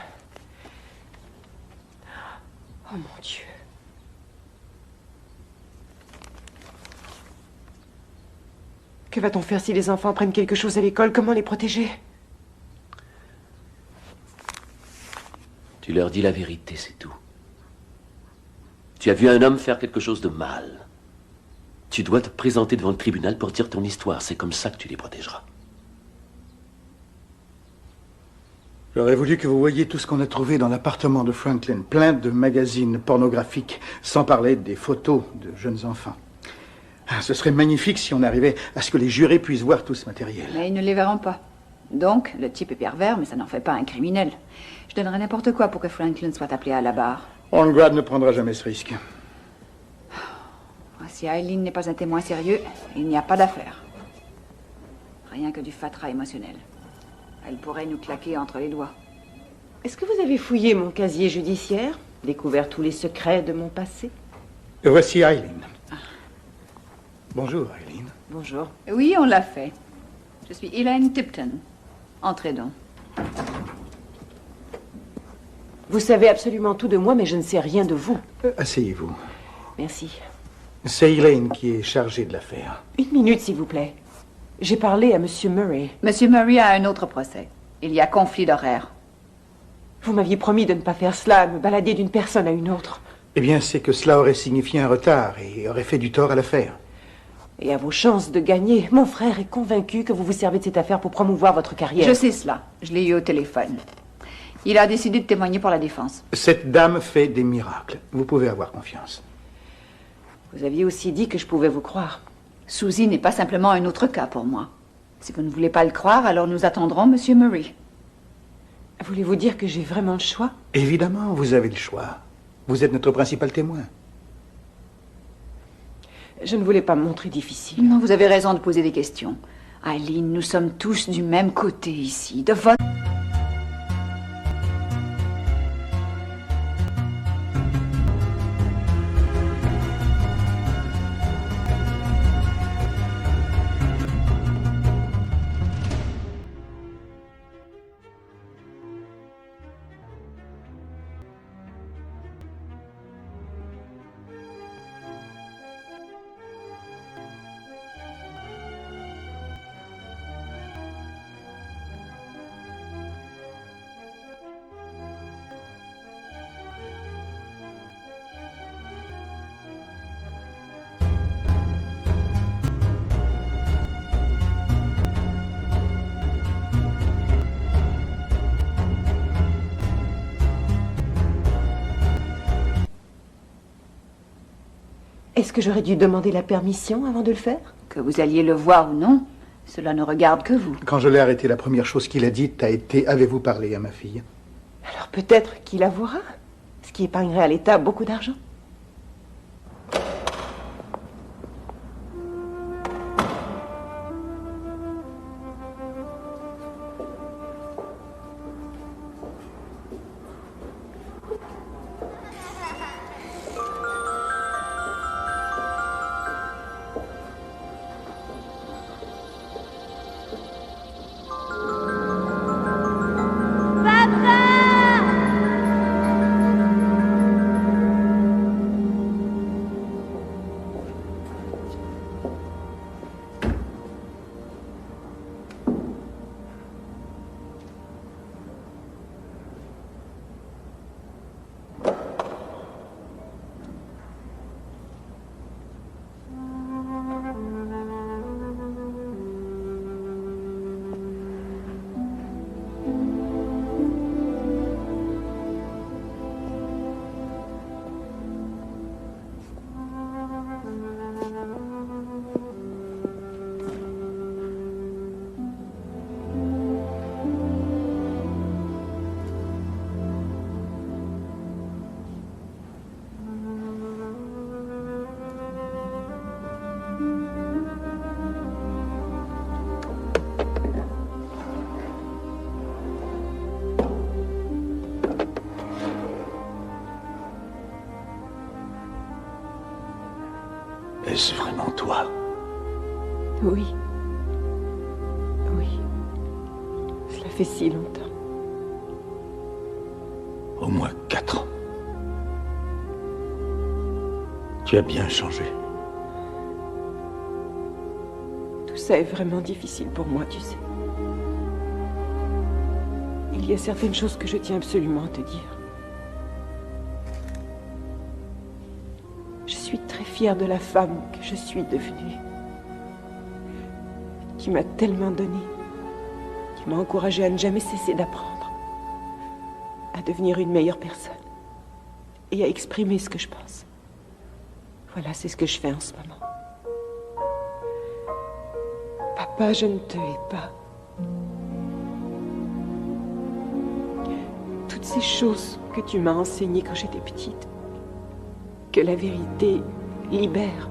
Oh mon Dieu. Que va-t-on faire si les enfants apprennent quelque chose à l'école? Comment les protéger? Tu leur dis la vérité, c'est tout. Tu as vu un homme faire quelque chose de mal. Tu dois te présenter devant le tribunal pour dire ton histoire. C'est comme ça que tu les protégeras. J'aurais voulu que vous voyiez tout ce qu'on a trouvé dans l'appartement de Franklin. Plein de magazines pornographiques, sans parler des photos de jeunes enfants. Ah, ce serait magnifique si on arrivait à ce que les jurés puissent voir tout ce matériel. Mais ils ne les verront pas. Donc, le type est pervers, mais ça n'en fait pas un criminel. Je donnerais n'importe quoi pour que Franklin soit appelé à la barre. Horngrad ne prendra jamais ce risque. Si Eileen n'est pas un témoin sérieux, il n'y a pas d'affaire. Rien que du fatras émotionnel. Elle pourrait nous claquer entre les doigts. Est-ce que vous avez fouillé mon casier judiciaire? Découvert tous les secrets de mon passé? Voici Eileen. Bonjour, Eileen. Bonjour. Oui, on l'a fait. Je suis Elaine Tipton. Entrez donc. Vous savez absolument tout de moi, mais je ne sais rien de vous. Asseyez-vous. Merci. C'est Elaine qui est chargée de l'affaire. Une minute, s'il vous plaît. J'ai parlé à Monsieur Murray. Monsieur Murray a un autre procès. Il y a conflit d'horaire. Vous m'aviez promis de ne pas faire cela, me balader d'une personne à une autre. Eh bien, c'est que cela aurait signifié un retard et aurait fait du tort à l'affaire. Et à vos chances de gagner, mon frère est convaincu que vous vous servez de cette affaire pour promouvoir votre carrière. Je sais cela. Je l'ai eu au téléphone. Il a décidé de témoigner pour la défense. Cette dame fait des miracles. Vous pouvez avoir confiance. Vous aviez aussi dit que je pouvais vous croire. Suzy n'est pas simplement un autre cas pour moi. Si vous ne voulez pas le croire, alors nous attendrons Monsieur Murray. Voulez-vous dire que j'ai vraiment le choix? Évidemment, vous avez le choix. Vous êtes notre principal témoin. Je ne voulais pas me montrer difficile. Non, vous avez raison de poser des questions. Eileen, nous sommes tous du même côté ici, de votre... Est-ce que j'aurais dû demander la permission avant de le faire? Que vous alliez le voir ou non, cela ne regarde que vous. Quand je l'ai arrêté, la première chose qu'il a dite a été « Avez-vous parlé à ma fille ?» Alors peut-être qu'il avouera, ce qui épargnerait à l'État beaucoup d'argent. Est-ce vraiment toi? Oui. Oui. Cela fait si longtemps. Au moins 4 ans. Tu as bien changé. Tout ça est vraiment difficile pour moi, tu sais. Il y a certaines choses que je tiens absolument à te dire. Je suis très fière de la femme que je suis devenue. Qui m'a tellement donné. Qui m'a encouragée à ne jamais cesser d'apprendre. À devenir une meilleure personne. Et à exprimer ce que je pense. Voilà, c'est ce que je fais en ce moment. Papa, je ne te hais pas. ces choses que tu m'as enseignées quand j'étais petite. Que la vérité libère.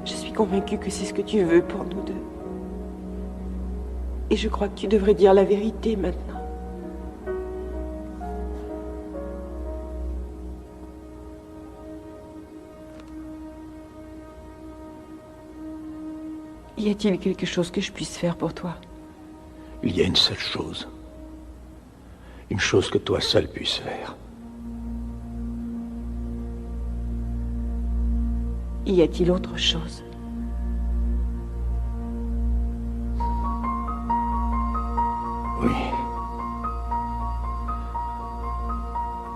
Je suis convaincue que c'est ce que tu veux pour nous deux. Et je crois que tu devrais dire la vérité maintenant. Y a-t-il quelque chose que je puisse faire pour toi? Il y a une seule chose. Une chose que toi seul puisses faire. Y a-t-il autre chose? Oui.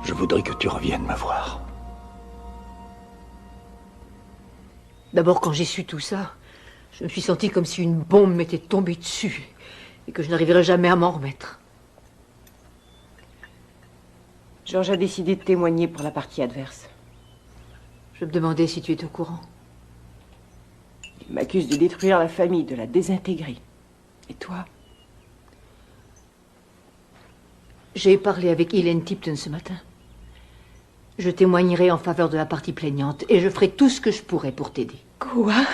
Je voudrais que tu reviennes me voir. D'abord, quand j'ai su tout ça, je me suis sentie comme si une bombe m'était tombée dessus et que je n'arriverais jamais à m'en remettre. George a décidé de témoigner pour la partie adverse. Je me demandais si tu étais au courant. Il m'accuse de détruire la famille, de la désintégrer. Et toi? J'ai parlé avec Hélène Tipton ce matin. Je témoignerai en faveur de la partie plaignante et je ferai tout ce que je pourrai pour t'aider. Quoi?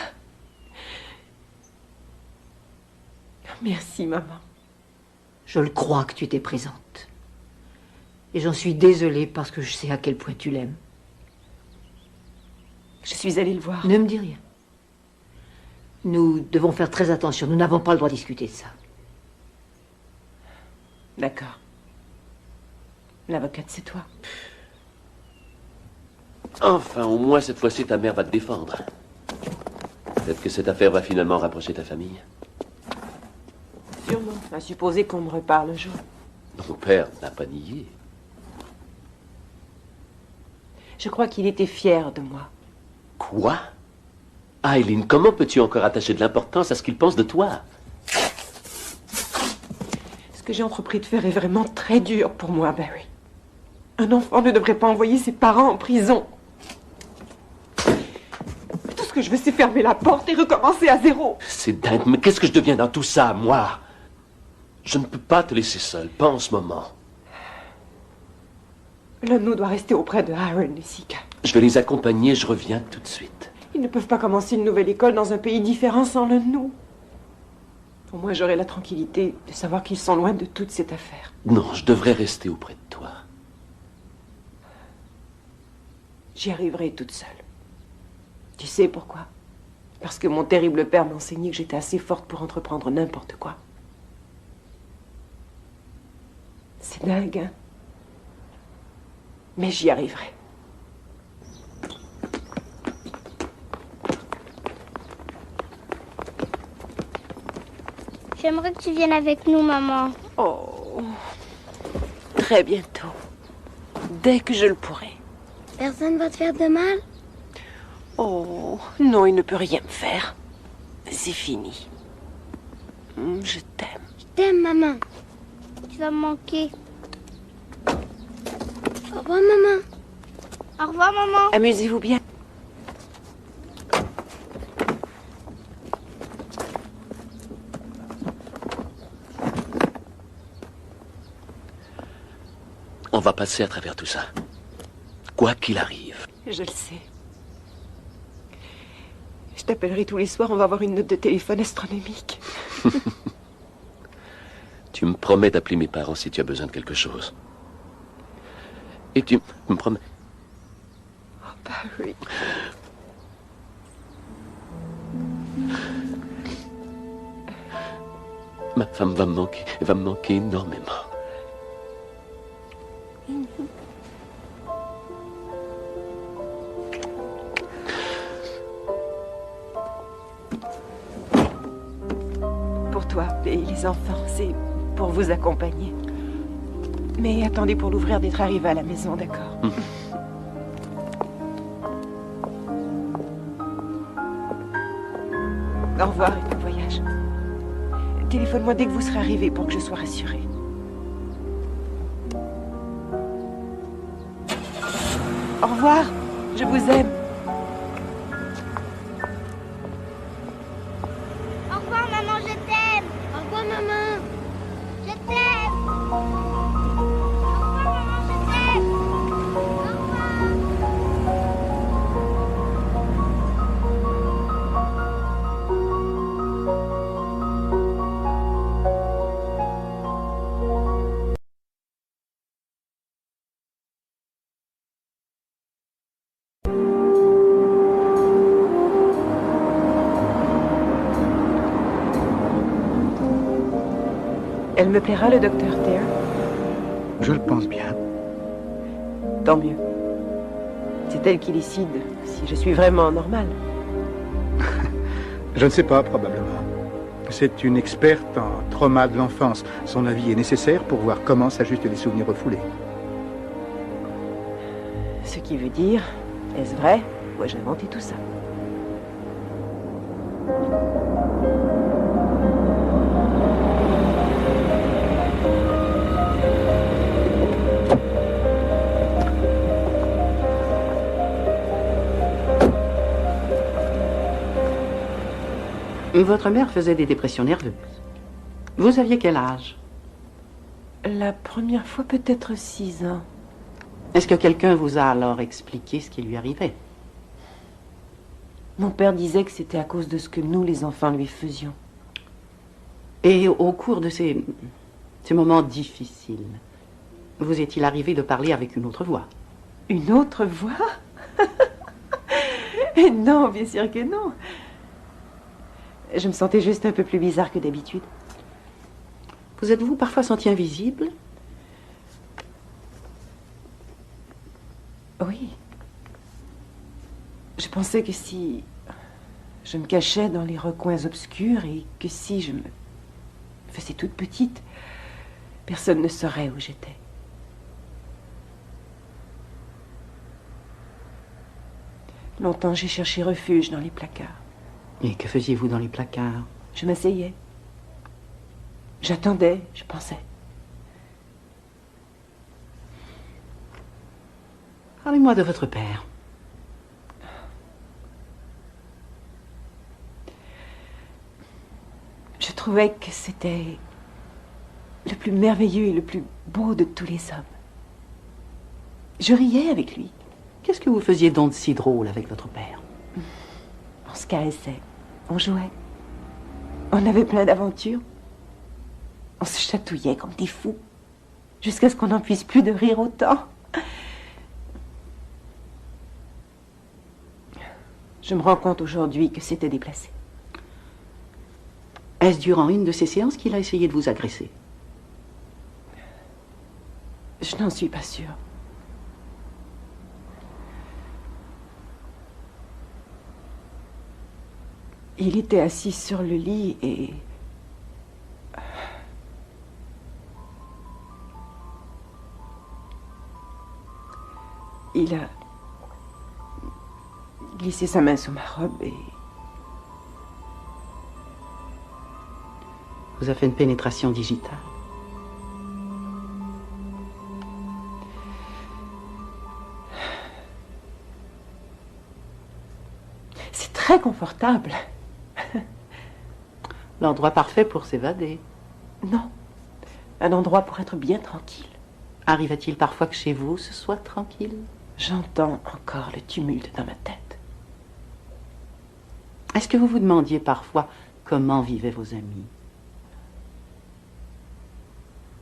Merci, maman. Je le crois que tu étais présente. Et j'en suis désolée parce que je sais à quel point tu l'aimes. Je suis allée le voir. Ne me dis rien. Nous devons faire très attention. Nous n'avons pas le droit de discuter de ça. D'accord. L'avocate, c'est toi. Enfin, au moins, cette fois-ci, ta mère va te défendre. Peut-être que cette affaire va finalement rapprocher ta famille. Sûrement. À supposer qu'on me reparle le jour. Mon père n'a pas nié. Je crois qu'il était fier de moi. Quoi? Eileen, comment peux-tu encore attacher de l'importance à ce qu'il pense de toi? Ce que j'ai entrepris de faire est vraiment très dur pour moi, Barry. Un enfant ne devrait pas envoyer ses parents en prison. Tout ce que je veux, c'est fermer la porte et recommencer à zéro. C'est dingue, mais qu'est-ce que je deviens dans tout ça, moi? Je ne peux pas te laisser seule, pas en ce moment. L'un de nous doit rester auprès de Aaron et Sika. Je vais les accompagner, je reviens tout de suite. Ils ne peuvent pas commencer une nouvelle école dans un pays différent sans l'un de nous. Au moins, j'aurai la tranquillité de savoir qu'ils sont loin de toute cette affaire. Non, je devrais rester auprès de toi. J'y arriverai toute seule. Tu sais pourquoi? Parce que mon terrible père m'a enseigné que j'étais assez forte pour entreprendre n'importe quoi. C'est dingue, hein? Mais j'y arriverai. J'aimerais que tu viennes avec nous, maman. Oh, très bientôt. Dès que je le pourrai. Personne va te faire de mal? Oh, non, il ne peut rien me faire. C'est fini. Je t'aime. Je t'aime, maman. Tu vas me manquer. Au revoir, maman. Au revoir, maman. Amusez-vous bien. On va passer à travers tout ça. Quoi qu'il arrive. Je le sais. Je t'appellerai tous les soirs, on va avoir une note de téléphone astronomique. Tu me promets d'appeler mes parents si tu as besoin de quelque chose. Et tu me promets... Oh, Barry. Ma femme va me manquer énormément. Pour toi et les enfants, c'est pour vous accompagner. Mais attendez pour l'ouvrir d'être arrivé à la maison, d'accord? Au revoir et bon voyage. Téléphone-moi dès que vous serez arrivé pour que je sois rassurée. Au revoir, je vous aime. Au revoir, maman, je t'aime. Au revoir, maman. Je t'aime. Elle me plaira, le docteur Thayer? Je le pense bien. Tant mieux. C'est elle qui décide si je suis vraiment normale. Je ne sais pas, probablement. C'est une experte en trauma de l'enfance. Son avis est nécessaire pour voir comment s'ajustent les souvenirs refoulés. Ce qui veut dire, est-ce vrai ou ai-je inventé tout ça? Votre mère faisait des dépressions nerveuses. Vous aviez quel âge? La première fois, peut-être 6 ans. Est-ce que quelqu'un vous a alors expliqué ce qui lui arrivait? Mon père disait que c'était à cause de ce que nous, les enfants, lui faisions. Et au cours de ces moments difficiles, vous est-il arrivé de parler avec une autre voix? Une autre voix? Non, bien sûr que non. Je me sentais juste un peu plus bizarre que d'habitude. Vous êtes-vous parfois senti invisible? Oui. Je pensais que si je me cachais dans les recoins obscurs et que si je me faisais toute petite, personne ne saurait où j'étais. Longtemps, j'ai cherché refuge dans les placards. Et que faisiez-vous dans les placards? Je m'asseyais. J'attendais, je pensais. Parlez-moi de votre père. Je trouvais que c'était le plus merveilleux et le plus beau de tous les hommes. Je riais avec lui. Qu'est-ce que vous faisiez donc de si drôle avec votre père? On se caressait, on jouait. On avait plein d'aventures. On se chatouillait comme des fous, jusqu'à ce qu'on n'en puisse plus de rire autant. Je me rends compte aujourd'hui que c'était déplacé. Est-ce durant une de ces séances qu'il a essayé de vous agresser? Je n'en suis pas sûre. Il était assis sur le lit et... il a glissé sa main sous ma robe et... Vous a fait une pénétration digitale. C'est très confortable. L'endroit parfait pour s'évader. Non. Un endroit pour être bien tranquille. Arrive-t-il parfois que chez vous, ce soit tranquille? J'entends encore le tumulte dans ma tête. Est-ce que vous vous demandiez parfois comment vivaient vos amis?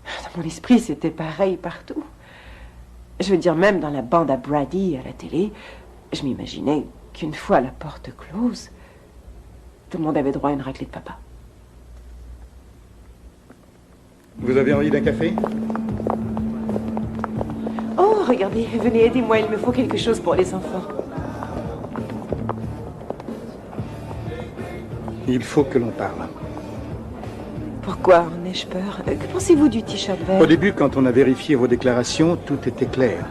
Dans mon esprit, c'était pareil partout. Je veux dire, même dans la bande à Brady à la télé, je m'imaginais qu'une fois la porte close, tout le monde avait droit à une raclée de papa. Vous avez envie d'un café? Oh, regardez, venez, aidez-moi, il me faut quelque chose pour les enfants. Il faut que l'on parle. Pourquoi en ai-je peur? Que pensez-vous du t-shirt vert? Au début, quand on a vérifié vos déclarations, tout était clair.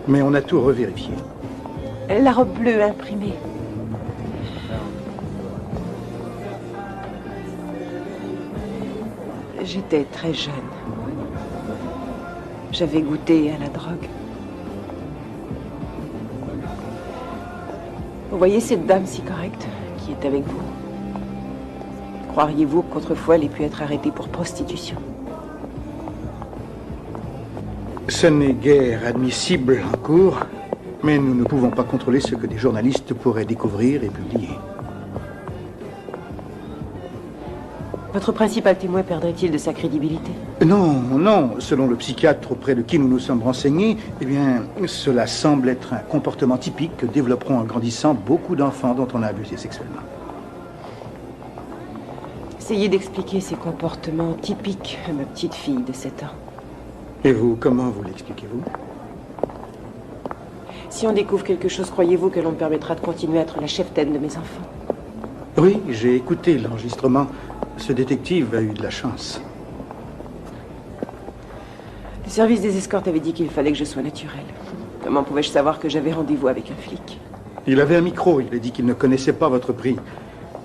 Mais on a tout revérifié. La robe bleue imprimée. J'étais très jeune. J'avais goûté à la drogue. Vous voyez cette dame si correcte qui est avec vous? Croiriez-vous qu'autrefois elle ait pu être arrêtée pour prostitution? Ce n'est guère admissible en cours, mais nous ne pouvons pas contrôler ce que des journalistes pourraient découvrir et publier. Votre principal témoin perdrait-il de sa crédibilité? Non, non. Selon le psychiatre auprès de qui nous nous sommes renseignés, eh bien, cela semble être un comportement typique que développeront en grandissant beaucoup d'enfants dont on a abusé sexuellement. Essayez d'expliquer ces comportements typiques à ma petite fille de 7 ans. Et vous, comment vous l'expliquez-vous? Si on découvre quelque chose, croyez-vous que l'on me permettra de continuer à être la cheftaine de mes enfants? Oui, j'ai écouté l'enregistrement. Ce détective a eu de la chance. Le service des escortes avait dit qu'il fallait que je sois naturelle. Comment pouvais-je savoir que j'avais rendez-vous avec un flic? Il avait un micro, il a dit qu'il ne connaissait pas votre prix.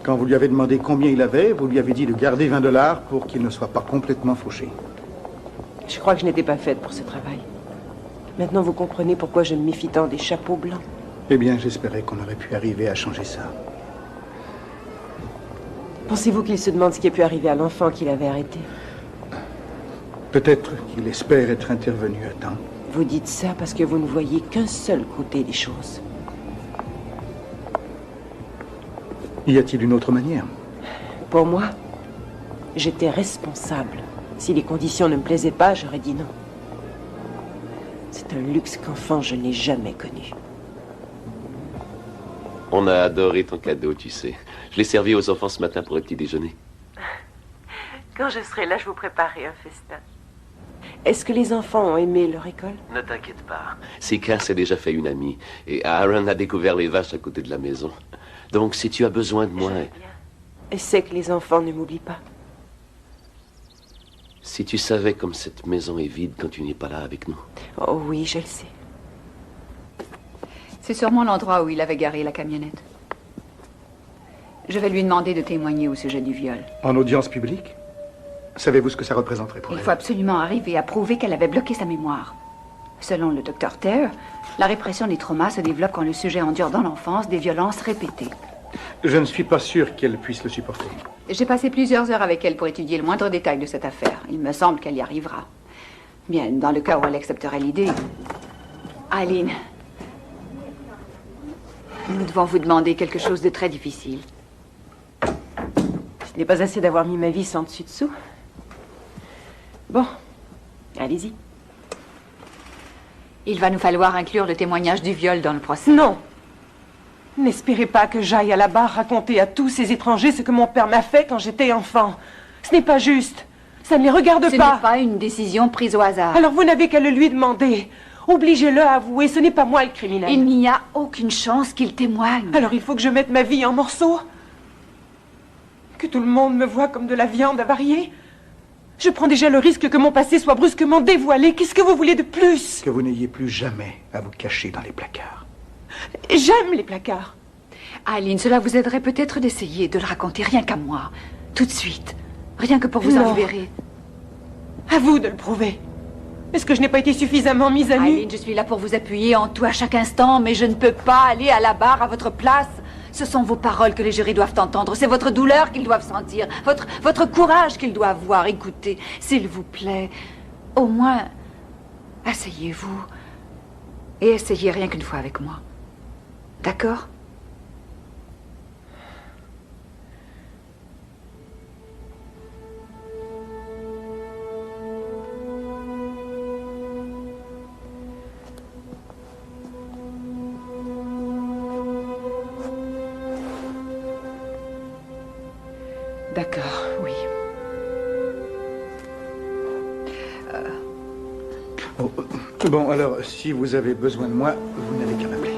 Quand vous lui avez demandé combien il avait, vous lui avez dit de garder 20 $ pour qu'il ne soit pas complètement fauché. Je crois que je n'étais pas faite pour ce travail. Maintenant, vous comprenez pourquoi je me méfie tant des chapeaux blancs. Eh bien, j'espérais qu'on aurait pu arriver à changer ça. Pensez-vous qu'il se demande ce qui a pu arriver à l'enfant qu'il avait arrêté? Peut-être qu'il espère être intervenu à temps. Vous dites ça parce que vous ne voyez qu'un seul côté des choses. Y a-t-il une autre manière? Pour moi, j'étais responsable. Si les conditions ne me plaisaient pas, j'aurais dit non. C'est un luxe qu'enfant je n'ai jamais connu. On a adoré ton cadeau, tu sais. Je l'ai servi aux enfants ce matin pour le petit déjeuner. Quand je serai là, je vous préparerai un festin. Est-ce que les enfants ont aimé leur école? Ne t'inquiète pas. Sika s'est déjà fait une amie. Et Aaron a découvert les vaches à côté de la maison. Donc, si tu as besoin de moi... Et c'est que les enfants ne m'oublient pas. Si tu savais comme cette maison est vide quand tu n'es pas là avec nous. Oh oui, je le sais. C'est sûrement l'endroit où il avait garé la camionnette. Je vais lui demander de témoigner au sujet du viol. En audience publique? Savez-vous ce que ça représenterait pour elle? Il faut absolument arriver à prouver qu'elle avait bloqué sa mémoire. Selon le docteur Terre, la répression des traumas se développe quand le sujet endure dans l'enfance des violences répétées. Je ne suis pas sûr qu'elle puisse le supporter. J'ai passé plusieurs heures avec elle pour étudier le moindre détail de cette affaire. Il me semble qu'elle y arrivera. Bien, dans le cas où elle accepterait l'idée... Aileen, nous devons vous demander quelque chose de très difficile. Ce n'est pas assez d'avoir mis ma vie sans dessus-dessous. Bon, allez-y. Il va nous falloir inclure le témoignage du viol dans le procès. Non. N'espérez pas que j'aille à la barre raconter à tous ces étrangers ce que mon père m'a fait quand j'étais enfant. Ce n'est pas juste. Ça ne les regarde pas. Ce n'est pas une décision prise au hasard. Alors vous n'avez qu'à le lui demander. Obligez-le à avouer, ce n'est pas moi le criminel. Il n'y a aucune chance qu'il témoigne. Alors il faut que je mette ma vie en morceaux? Que tout le monde me voie comme de la viande avariée? Je prends déjà le risque que mon passé soit brusquement dévoilé. Qu'est-ce que vous voulez de plus? Que vous n'ayez plus jamais à vous cacher dans les placards. J'aime les placards. Aileen, cela vous aiderait peut-être d'essayer de le raconter rien qu'à moi. Tout de suite. Rien que pour vous en libérer. À vous de le prouver. Est-ce que je n'ai pas été suffisamment mise à nu? Aileen, je suis là pour vous appuyer en tout à chaque instant, mais je ne peux pas aller à la barre à votre place. Ce sont vos paroles que les jurés doivent entendre. C'est votre douleur qu'ils doivent sentir. Votre courage qu'ils doivent voir. Écoutez, s'il vous plaît, au moins, asseyez-vous. Et essayez rien qu'une fois avec moi. D'accord? D'accord, oui. Oh, bon, alors, si vous avez besoin de moi, vous n'avez qu'à m'appeler.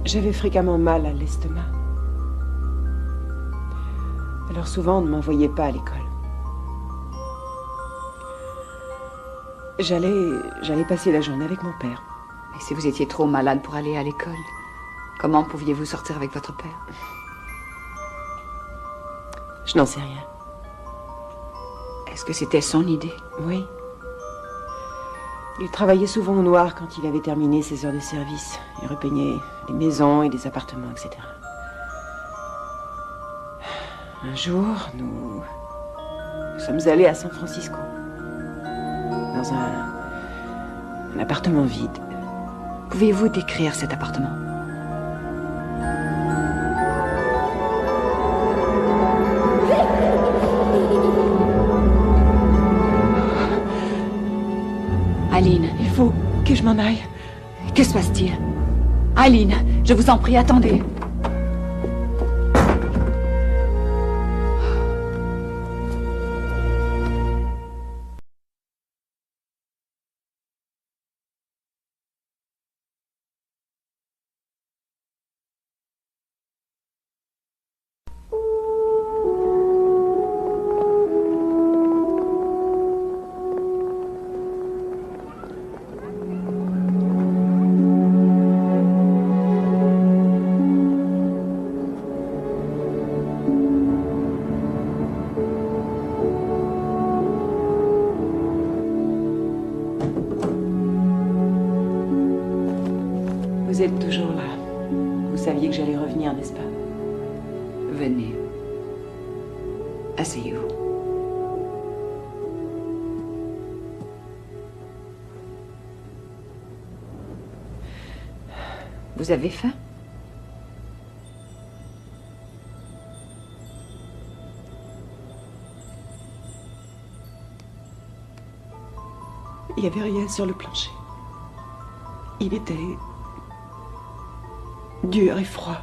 J'avais fréquemment mal à l'estomac. Alors souvent, on ne m'envoyait pas à l'école. J'allais passer la journée avec mon père. Et si vous étiez trop malade pour aller à l'école, comment pouviez-vous sortir avec votre père? Je n'en sais rien. Est-ce que c'était son idée? Oui. Il travaillait souvent au noir quand il avait terminé ses heures de service. Il repeignait des maisons et des appartements, etc. Un jour, nous sommes allés à San Francisco. Dans un appartement vide. Pouvez-vous décrire cet appartement? Aline. Il faut que je m'en aille. Que se passe-t-il? Aline, je vous en prie, attendez. Vous êtes toujours là. Vous saviez que j'allais revenir, n'est-ce pas? Venez. Asseyez-vous. Vous avez faim? Il n'y avait rien sur le plancher. Il était dur et froid.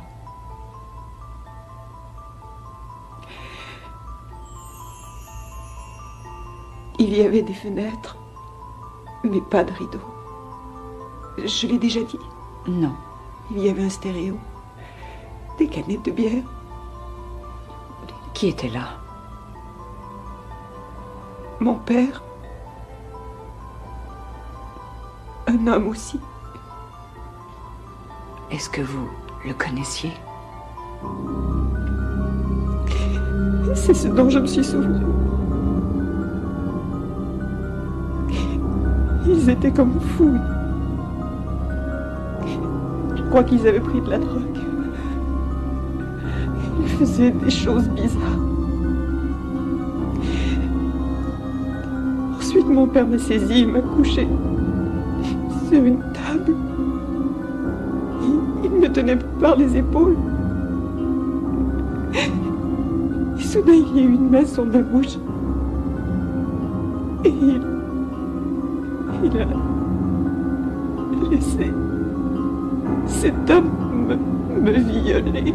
Il y avait des fenêtres, mais pas de rideaux. Je l'ai déjà dit. Non. Il y avait un stéréo, des canettes de bière. Qui était là? Mon père. Un homme aussi. Est-ce que vous le connaissiez? C'est ce dont je me suis souvenu. Ils étaient comme fous. Je crois qu'ils avaient pris de la drogue. Ils faisaient des choses bizarres. Ensuite, mon père m'a saisi et m'a couché sur une table. Il me tenait par les épaules. Et soudain, il y a eu une main sur ma bouche. Et il a laissé cet homme me violer.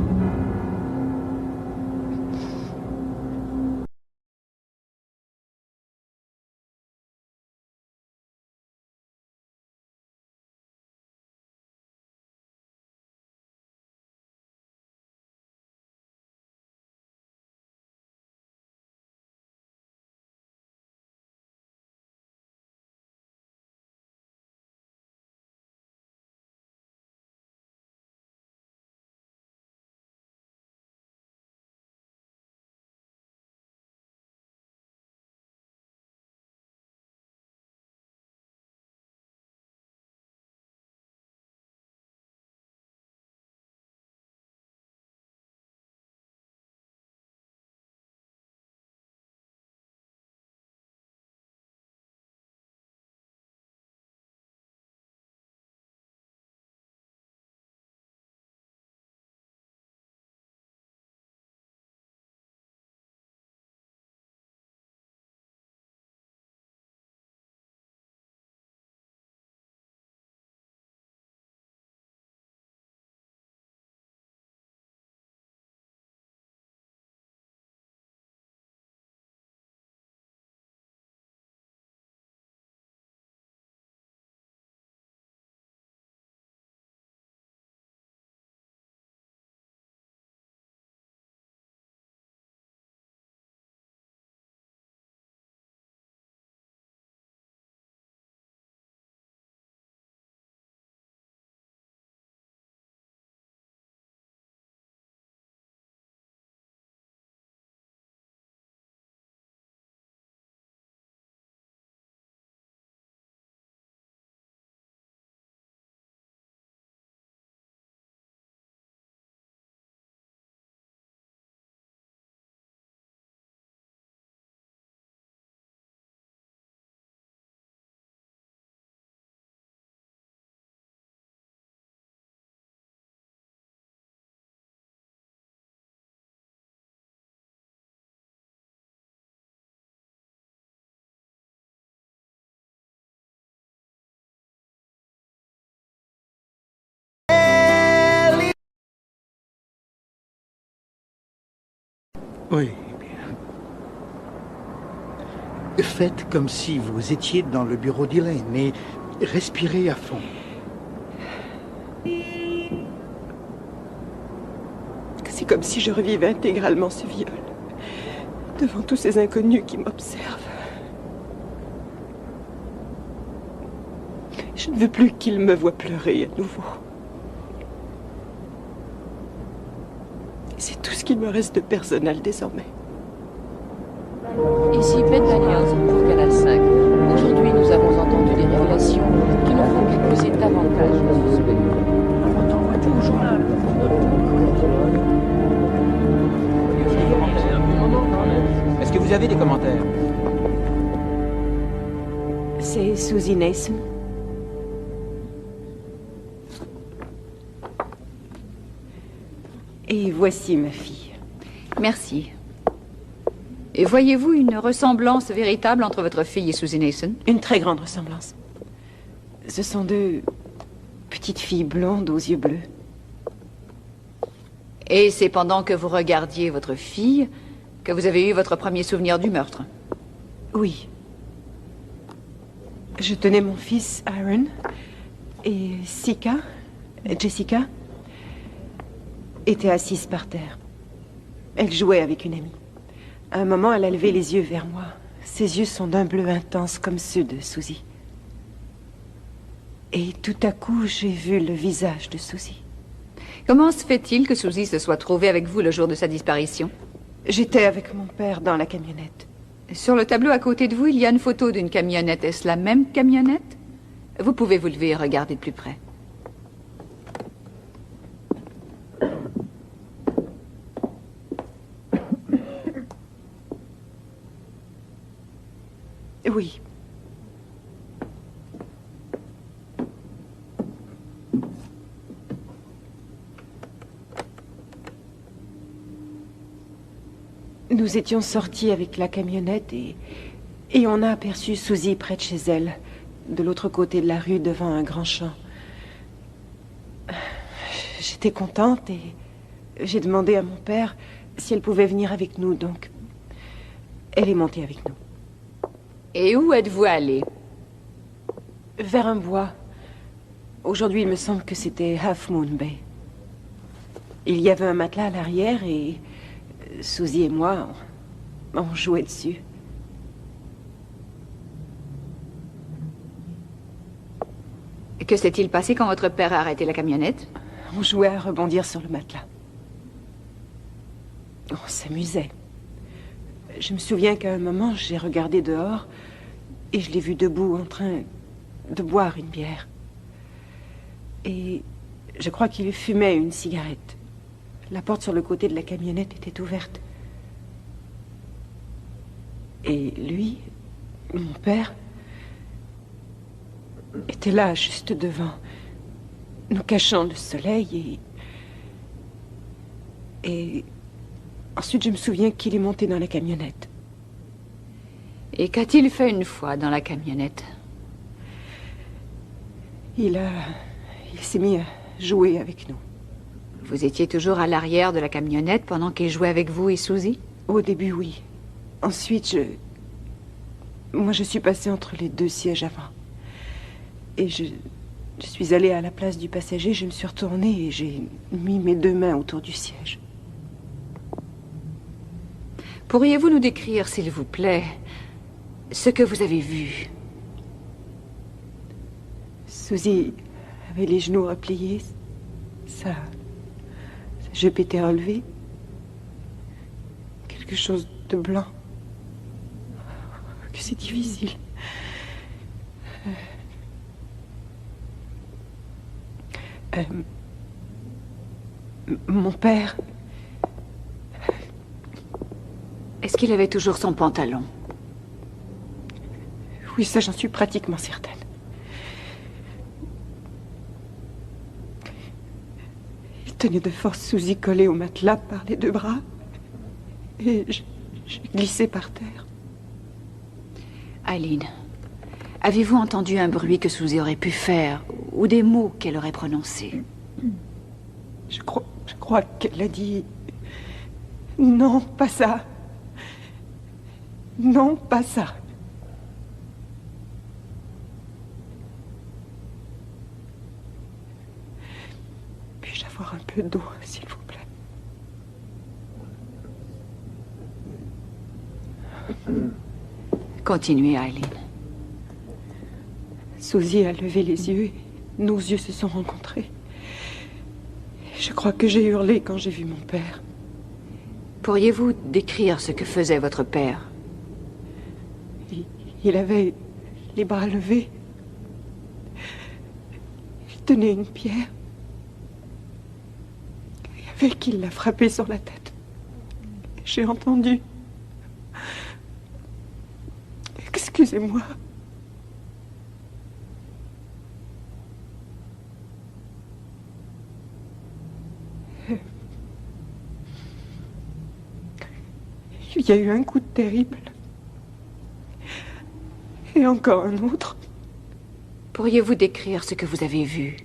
Oui, bien. Faites comme si vous étiez dans le bureau d'Elaine et respirez à fond. C'est comme si je revivais intégralement ce viol, devant tous ces inconnus qui m'observent. Je ne veux plus qu'ils me voient pleurer à nouveau. C'est tout ce qu'il me reste de personnel désormais. Ici Ben Daniels pour Canal 5. Aujourd'hui, nous avons entendu des révélations qui nous font accuser davantage le suspect. Est-ce que vous avez des commentaires? C'est Susie Nason. Et voici ma fille. Merci. Et voyez-vous une ressemblance véritable entre votre fille et Susie Nason? Une très grande ressemblance. Ce sont deux petites filles blondes aux yeux bleus. Et c'est pendant que vous regardiez votre fille que vous avez eu votre premier souvenir du meurtre? Oui. Je tenais mon fils Aaron et Jessica, était assise par terre. Elle jouait avec une amie. À un moment, elle a levé les yeux vers moi. Ses yeux sont d'un bleu intense comme ceux de Susie. Et tout à coup, j'ai vu le visage de Susie. Comment se fait-il que Susie se soit trouvée avec vous le jour de sa disparition? J'étais avec mon père dans la camionnette. Sur le tableau à côté de vous, il y a une photo d'une camionnette. Est-ce la même camionnette? Vous pouvez vous lever et regarder de plus près. Oui. Nous étions sortis avec la camionnette et on a aperçu Susie près de chez elle, de l'autre côté de la rue, devant un grand champ. J'étais contente et j'ai demandé à mon père si elle pouvait venir avec nous, donc elle est montée avec nous. Et où êtes-vous allé? Vers un bois. Aujourd'hui, il me semble que c'était Half Moon Bay. Il y avait un matelas à l'arrière et Susie et moi, on jouait dessus. Que s'est-il passé quand votre père a arrêté la camionnette? On jouait à rebondir sur le matelas. On s'amusait. Je me souviens qu'à un moment, j'ai regardé dehors et je l'ai vu debout en train de boire une bière. Et je crois qu'il fumait une cigarette. La porte sur le côté de la camionnette était ouverte. Et lui, mon père, était là, juste devant, nous cachant le soleil et ensuite je me souviens qu'il est monté dans la camionnette. Et qu'a-t-il fait une fois dans la camionnette? Il s'est mis à jouer avec nous. Vous étiez toujours à l'arrière de la camionnette pendant qu'il jouait avec vous et Susie? Au début, oui. Ensuite, moi, je suis passée entre les deux sièges avant. Et je suis allée à la place du passager, je me suis retournée et j'ai mis mes deux mains autour du siège. Pourriez-vous nous décrire, s'il vous plaît, ce que vous avez vu? Susie avait les genoux repliés, sa jupe était relevée. Quelque chose de blanc. Que c'est difficile. Mon père... Est-ce qu'il avait toujours son pantalon? Oui, ça, j'en suis pratiquement certaine. Il tenait de force Susie collée au matelas par les deux bras. Et j'ai glissé par terre. Eileen, avez-vous entendu un bruit que Susie aurait pu faire, ou des mots qu'elle aurait prononcés? Je crois qu'elle a dit Non, pas ça. Non, pas ça. Puis-je avoir un peu d'eau, s'il vous plaît? Continuez, Eileen. Suzy a levé les yeux et nos yeux se sont rencontrés. Je crois que j'ai hurlé quand j'ai vu mon père. Pourriez-vous décrire ce que faisait votre père? Il avait les bras levés. Il tenait une pierre. Et avec, il l'a frappé sur la tête. J'ai entendu. Excusez-moi. Il y a eu un coup terrible. Et encore un autre. Pourriez-vous décrire ce que vous avez vu?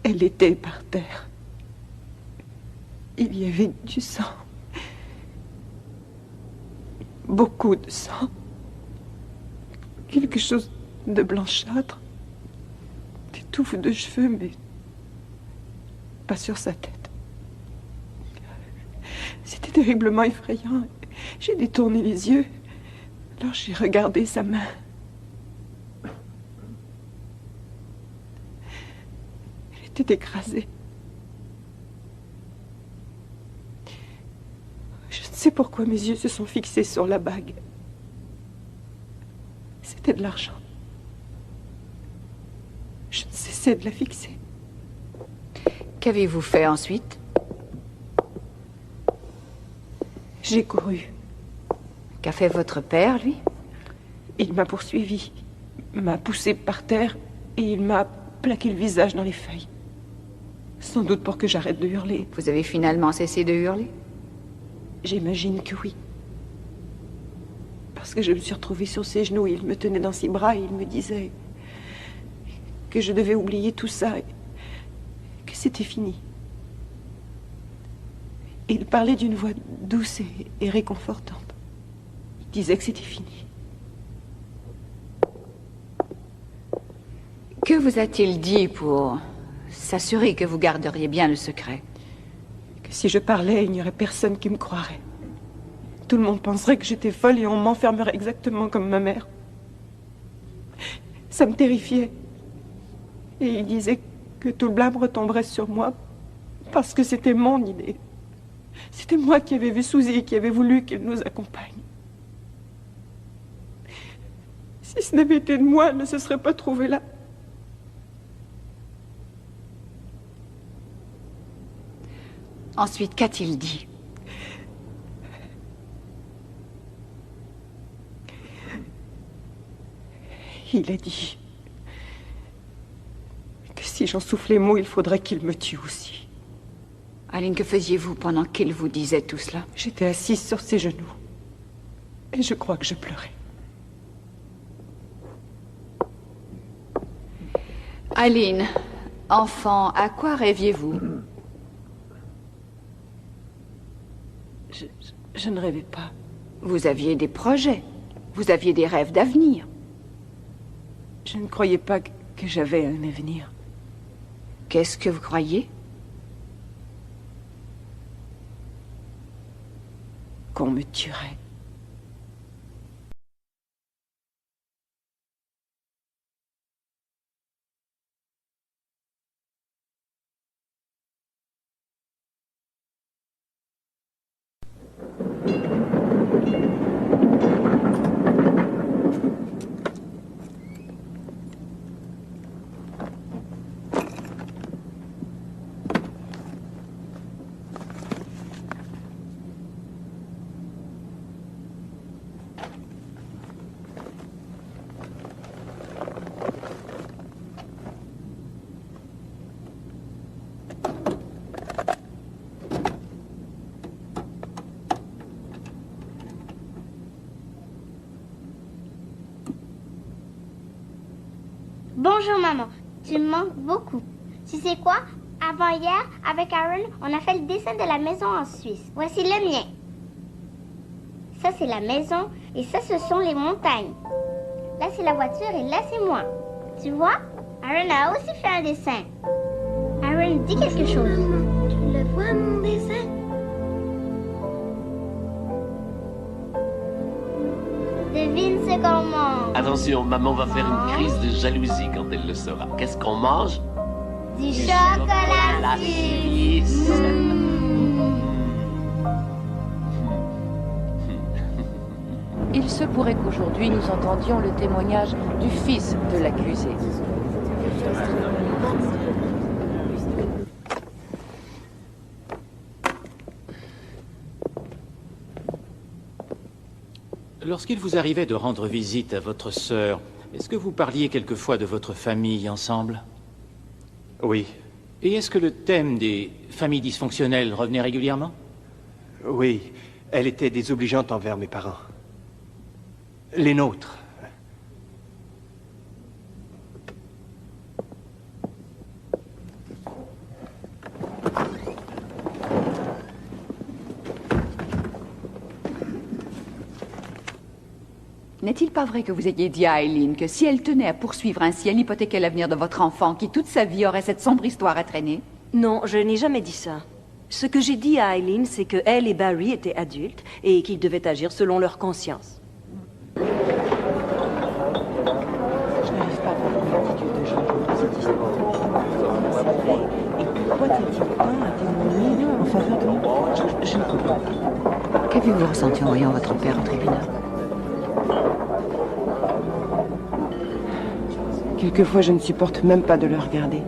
Elle était par terre. Il y avait du sang. Beaucoup de sang. Quelque chose de blanchâtre. Des touffes de cheveux, mais pas sur sa tête. C'était terriblement effrayant. J'ai détourné les yeux. Alors j'ai regardé sa main. Elle était écrasée. Je ne sais pourquoi mes yeux se sont fixés sur la bague. C'était de l'argent. Je ne cessais de la fixer. Qu'avez-vous fait ensuite? J'ai couru. Qu'a fait votre père, lui? Il m'a poursuivi, m'a poussé par terre et il m'a plaqué le visage dans les feuilles. Sans doute pour que j'arrête de hurler. Vous avez finalement cessé de hurler? J'imagine que oui. Parce que je me suis retrouvée sur ses genoux, il me tenait dans ses bras et il me disait que je devais oublier tout ça, et que c'était fini. Et il parlait d'une voix douce et réconfortante. Il disait que c'était fini. Que vous a-t-il dit pour s'assurer que vous garderiez bien le secret? Que si je parlais, il n'y aurait personne qui me croirait. Tout le monde penserait que j'étais folle et on m'enfermerait exactement comme ma mère. Ça me terrifiait. Et il disait que tout le blâme retomberait sur moi parce que c'était mon idée. C'était moi qui avais vu Suzy et qui avait voulu qu'elle nous accompagne. Si ce n'avait été de moi, elle ne se serait pas trouvée là. Ensuite, qu'a-t-il dit? Il a dit que si j'en soufflais mot, il faudrait qu'il me tue aussi. Aline, que faisiez-vous pendant qu'il vous disait tout cela? J'étais assise sur ses genoux. Et je crois que je pleurais. Aline, enfant, à quoi rêviez-vous? Je ne rêvais pas. Vous aviez des projets. Vous aviez des rêves d'avenir. Je ne croyais pas que j'avais un avenir. Qu'est-ce que vous croyez? Qu'on me tuerait. Bonjour maman, tu me manques beaucoup. Tu sais quoi? Avant hier, avec Aaron, on a fait le dessin de la maison en Suisse. Voici le mien. Ça c'est la maison et ça ce sont les montagnes. Là c'est la voiture et là c'est moi. Tu vois? Aaron a aussi fait un dessin. Aaron, dis quelque chose. Tu le vois mon dessin? Devine ce qu'on mange. Attention, maman va faire une crise de jalousie quand elle le saura. Qu'est-ce qu'on mange? Du chocolat suisse. Il se pourrait qu'aujourd'hui nous entendions le témoignage du fils de l'accusé. Lorsqu'il vous arrivait de rendre visite à votre sœur, est-ce que vous parliez quelquefois de votre famille ensemble? Oui. Et est-ce que le thème des familles dysfonctionnelles revenait régulièrement? Oui. Elle était désobligeante envers mes parents. Les nôtres. N'est-il pas vrai que vous ayez dit à Eileen que si elle tenait à poursuivre ainsi, elle hypothéquait l'avenir de votre enfant, qui toute sa vie aurait cette sombre histoire à traîner? Non, je n'ai jamais dit ça. Ce que j'ai dit à Eileen, c'est que elle et Barry étaient adultes et qu'ils devaient agir selon leur conscience. Je n'arrive pas à comprendre l'attitude de Jean dans cette histoire. Et pourquoi n'est-il pas à témoigner en faveur de nous? Je ne comprends pas. Qu'avez-vous ressenti en voyant votre père au tribunal? Quelquefois, je ne supporte même pas de le regarder.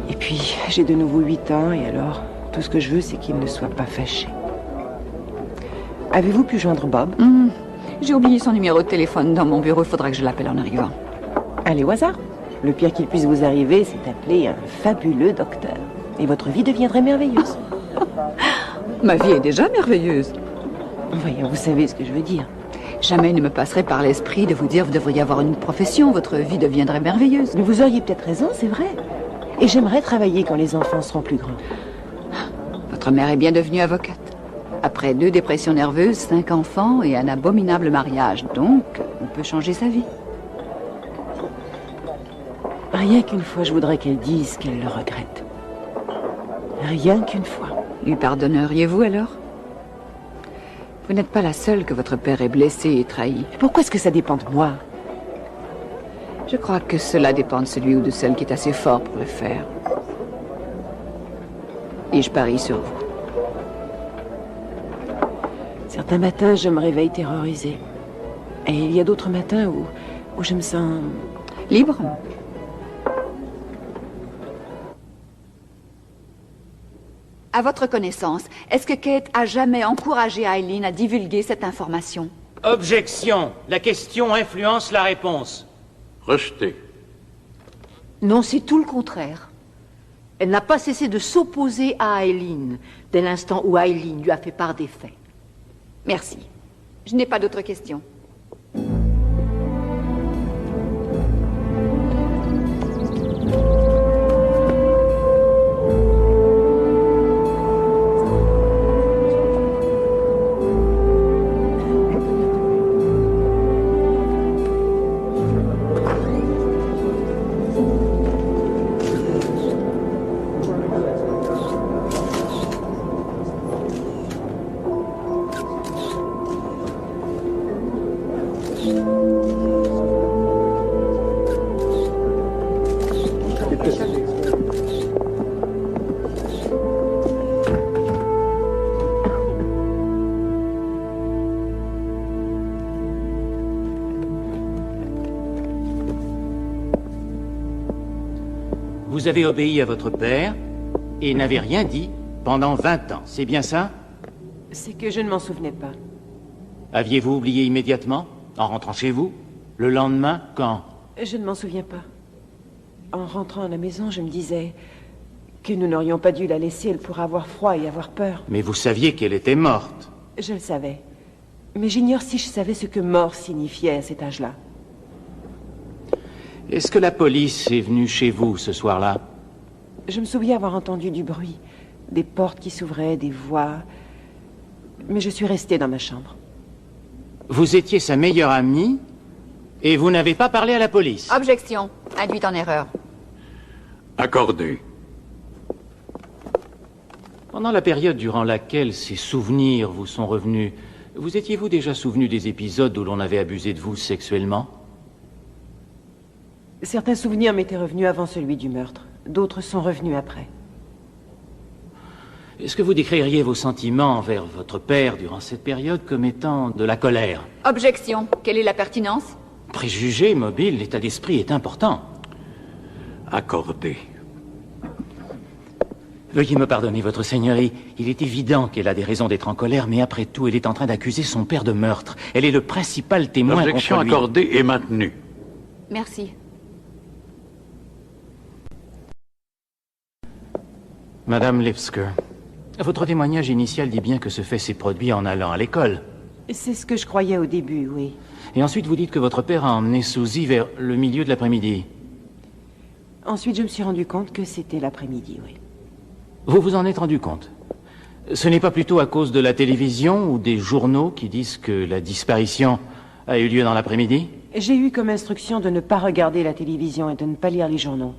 Et puis, j'ai de nouveau 8 ans, et alors, tout ce que je veux, c'est qu'il ne soit pas fâché. Avez-vous pu joindre Bob? J'ai oublié son numéro de téléphone dans mon bureau, il faudra que je l'appelle en arrivant. Allez au hasard. Le pire qu'il puisse vous arriver, c'est d'appeler un fabuleux docteur. Et votre vie deviendrait merveilleuse. Ma vie est déjà merveilleuse. Voyons, vous savez ce que je veux dire. Jamais il ne me passerait par l'esprit de vous dire vous devriez avoir une profession, votre vie deviendrait merveilleuse. Mais vous auriez peut-être raison, c'est vrai. Et j'aimerais travailler quand les enfants seront plus grands. Votre mère est bien devenue avocate. Après 2 dépressions nerveuses, 5 enfants et un abominable mariage. Donc, on peut changer sa vie. Rien qu'une fois, je voudrais qu'elle dise qu'elle le regrette. Rien qu'une fois. Lui pardonneriez-vous alors? Vous n'êtes pas la seule que votre père est blessé et trahi. Pourquoi est-ce que ça dépend de moi? Je crois que cela dépend de celui ou de celle qui est assez fort pour le faire. Et je parie sur vous. Certains matins, je me réveille terrorisée. Et il y a d'autres matins où je me sens... libre? À votre connaissance, est-ce que Kate a jamais encouragé Eileen à divulguer cette information? Objection. La question influence la réponse. Rejeté. Non, c'est tout le contraire. Elle n'a pas cessé de s'opposer à Eileen dès l'instant où Eileen lui a fait part des faits. Merci. Je n'ai pas d'autres questions. Vous avez obéi à votre père et n'avez rien dit pendant 20 ans, c'est bien ça? C'est que je ne m'en souvenais pas. Aviez-vous oublié immédiatement, en rentrant chez vous? Le lendemain, quand? Je ne m'en souviens pas. En rentrant à la maison, je me disais que nous n'aurions pas dû la laisser, elle pourrait avoir froid et avoir peur. Mais vous saviez qu'elle était morte. Je le savais. Mais j'ignore si je savais ce que mort signifiait à cet âge-là. Est-ce que la police est venue chez vous ce soir-là? Je me souviens avoir entendu du bruit. Des portes qui s'ouvraient, des voix. Mais je suis restée dans ma chambre. Vous étiez sa meilleure amie et vous n'avez pas parlé à la police? Objection. Induite en erreur. Accordé. Pendant la période durant laquelle ces souvenirs vous sont revenus, vous étiez-vous déjà souvenu des épisodes où l'on avait abusé de vous sexuellement? Certains souvenirs m'étaient revenus avant celui du meurtre. D'autres sont revenus après. Est-ce que vous décririez vos sentiments envers votre père durant cette période comme étant de la colère? Objection. Quelle est la pertinence? Préjugé, mobile, l'état d'esprit est important. Accordé. Veuillez me pardonner, votre seigneurie. Il est évident qu'elle a des raisons d'être en colère, mais après tout, elle est en train d'accuser son père de meurtre. Elle est le principal témoin contre lui. L'objection accordée est maintenue. Merci. Madame Lipsker, votre témoignage initial dit bien que ce fait s'est produit en allant à l'école. C'est ce que je croyais au début, oui. Et ensuite, vous dites que votre père a emmené Suzy vers le milieu de l'après-midi. Ensuite, je me suis rendu compte que c'était l'après-midi, oui. Vous vous en êtes rendu compte? Ce n'est pas plutôt à cause de la télévision ou des journaux qui disent que la disparition a eu lieu dans l'après-midi? J'ai eu comme instruction de ne pas regarder la télévision et de ne pas lire les journaux.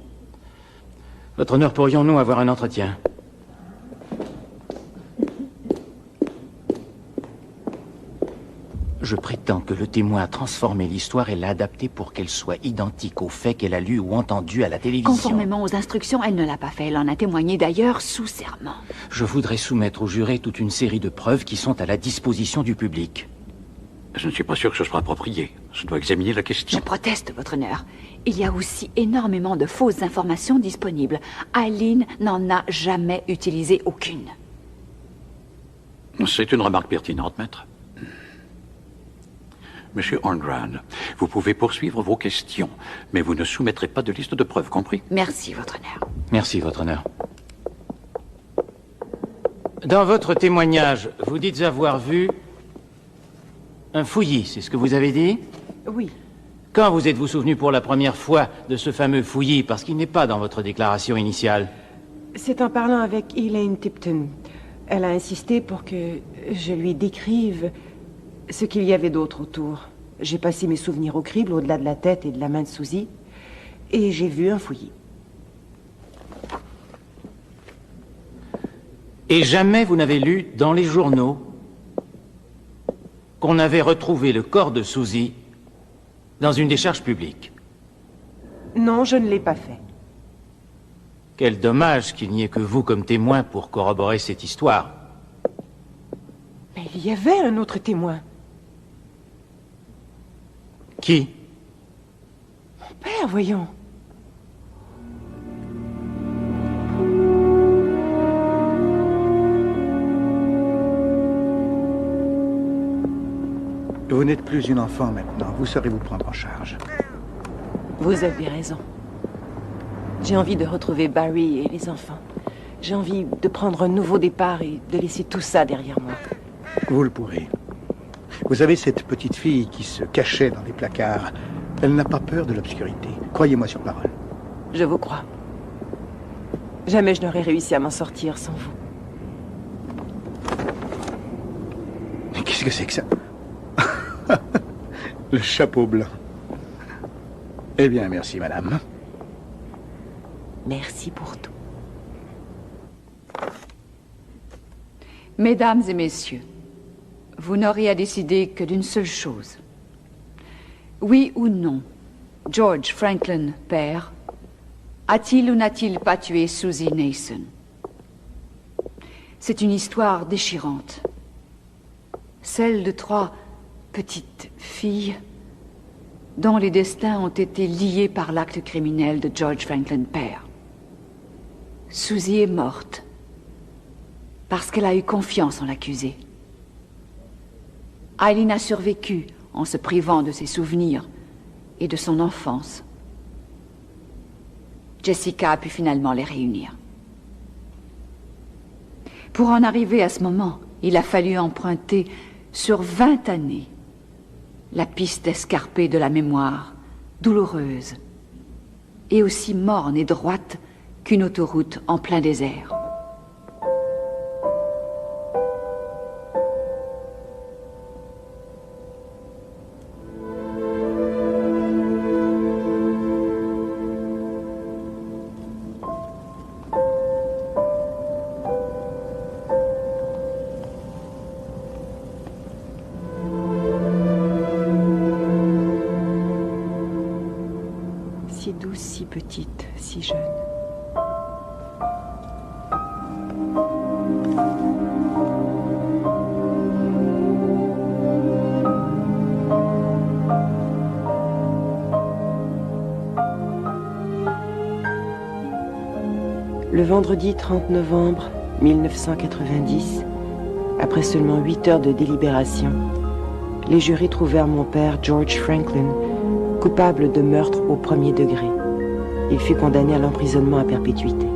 Votre honneur, pourrions-nous avoir un entretien? Je prétends que le témoin a transformé l'histoire et l'a adaptée pour qu'elle soit identique aux faits qu'elle a lus ou entendus à la télévision. Conformément aux instructions, elle ne l'a pas fait. Elle en a témoigné d'ailleurs sous serment. Je voudrais soumettre au juré toute une série de preuves qui sont à la disposition du public. Je ne suis pas sûr que ce soit approprié. Je dois examiner la question. Je proteste, votre honneur. Il y a aussi énormément de fausses informations disponibles. Eileen n'en a jamais utilisé aucune. C'est une remarque pertinente, maître. Monsieur Horngrad, vous pouvez poursuivre vos questions, mais vous ne soumettrez pas de liste de preuves, compris? Merci, votre honneur. Merci, votre honneur. Dans votre témoignage, vous dites avoir vu un fouillis, c'est ce que vous avez dit? Oui. Quand vous êtes-vous souvenu pour la première fois de ce fameux fouillis, parce qu'il n'est pas dans votre déclaration initiale? C'est en parlant avec Elaine Tipton. Elle a insisté pour que je lui décrive ce qu'il y avait d'autre autour. J'ai passé mes souvenirs au crible, au-delà de la tête et de la main de Suzy, et j'ai vu un fouillis. Et jamais vous n'avez lu dans les journaux qu'on avait retrouvé le corps de Suzy dans une décharge publique? Non, je ne l'ai pas fait. Quel dommage qu'il n'y ait que vous comme témoin pour corroborer cette histoire. Mais il y avait un autre témoin. Qui? Mon père, voyons. Vous n'êtes plus une enfant maintenant. Vous saurez vous prendre en charge. Vous avez raison. J'ai envie de retrouver Barry et les enfants. J'ai envie de prendre un nouveau départ et de laisser tout ça derrière moi. Vous le pourrez. Vous avez cette petite fille qui se cachait dans les placards. Elle n'a pas peur de l'obscurité. Croyez-moi sur parole. Je vous crois. Jamais je n'aurais réussi à m'en sortir sans vous. Mais qu'est-ce que c'est que ça? Le chapeau blanc. Eh bien, merci, madame. Merci pour tout. Mesdames et messieurs, vous n'aurez à décider que d'une seule chose. Oui ou non, George Franklin, père, a-t-il ou n'a-t-il pas tué Suzy Nason? C'est une histoire déchirante. Celle de 3 petites filles dont les destins ont été liés par l'acte criminel de George Franklin, père. Suzy est morte parce qu'elle a eu confiance en l'accusé. Eileen a survécu en se privant de ses souvenirs et de son enfance. Jessica a pu finalement les réunir. Pour en arriver à ce moment, il a fallu emprunter sur 20 années la piste escarpée de la mémoire, douloureuse et aussi morne et droite qu'une autoroute en plein désert. Si douce, si petite, si jeune. Le vendredi 30 novembre 1990, après seulement 8 heures de délibération, les jurys trouvèrent mon père, George Franklin, coupable de meurtre au premier degré. Il fut condamné à l'emprisonnement à perpétuité.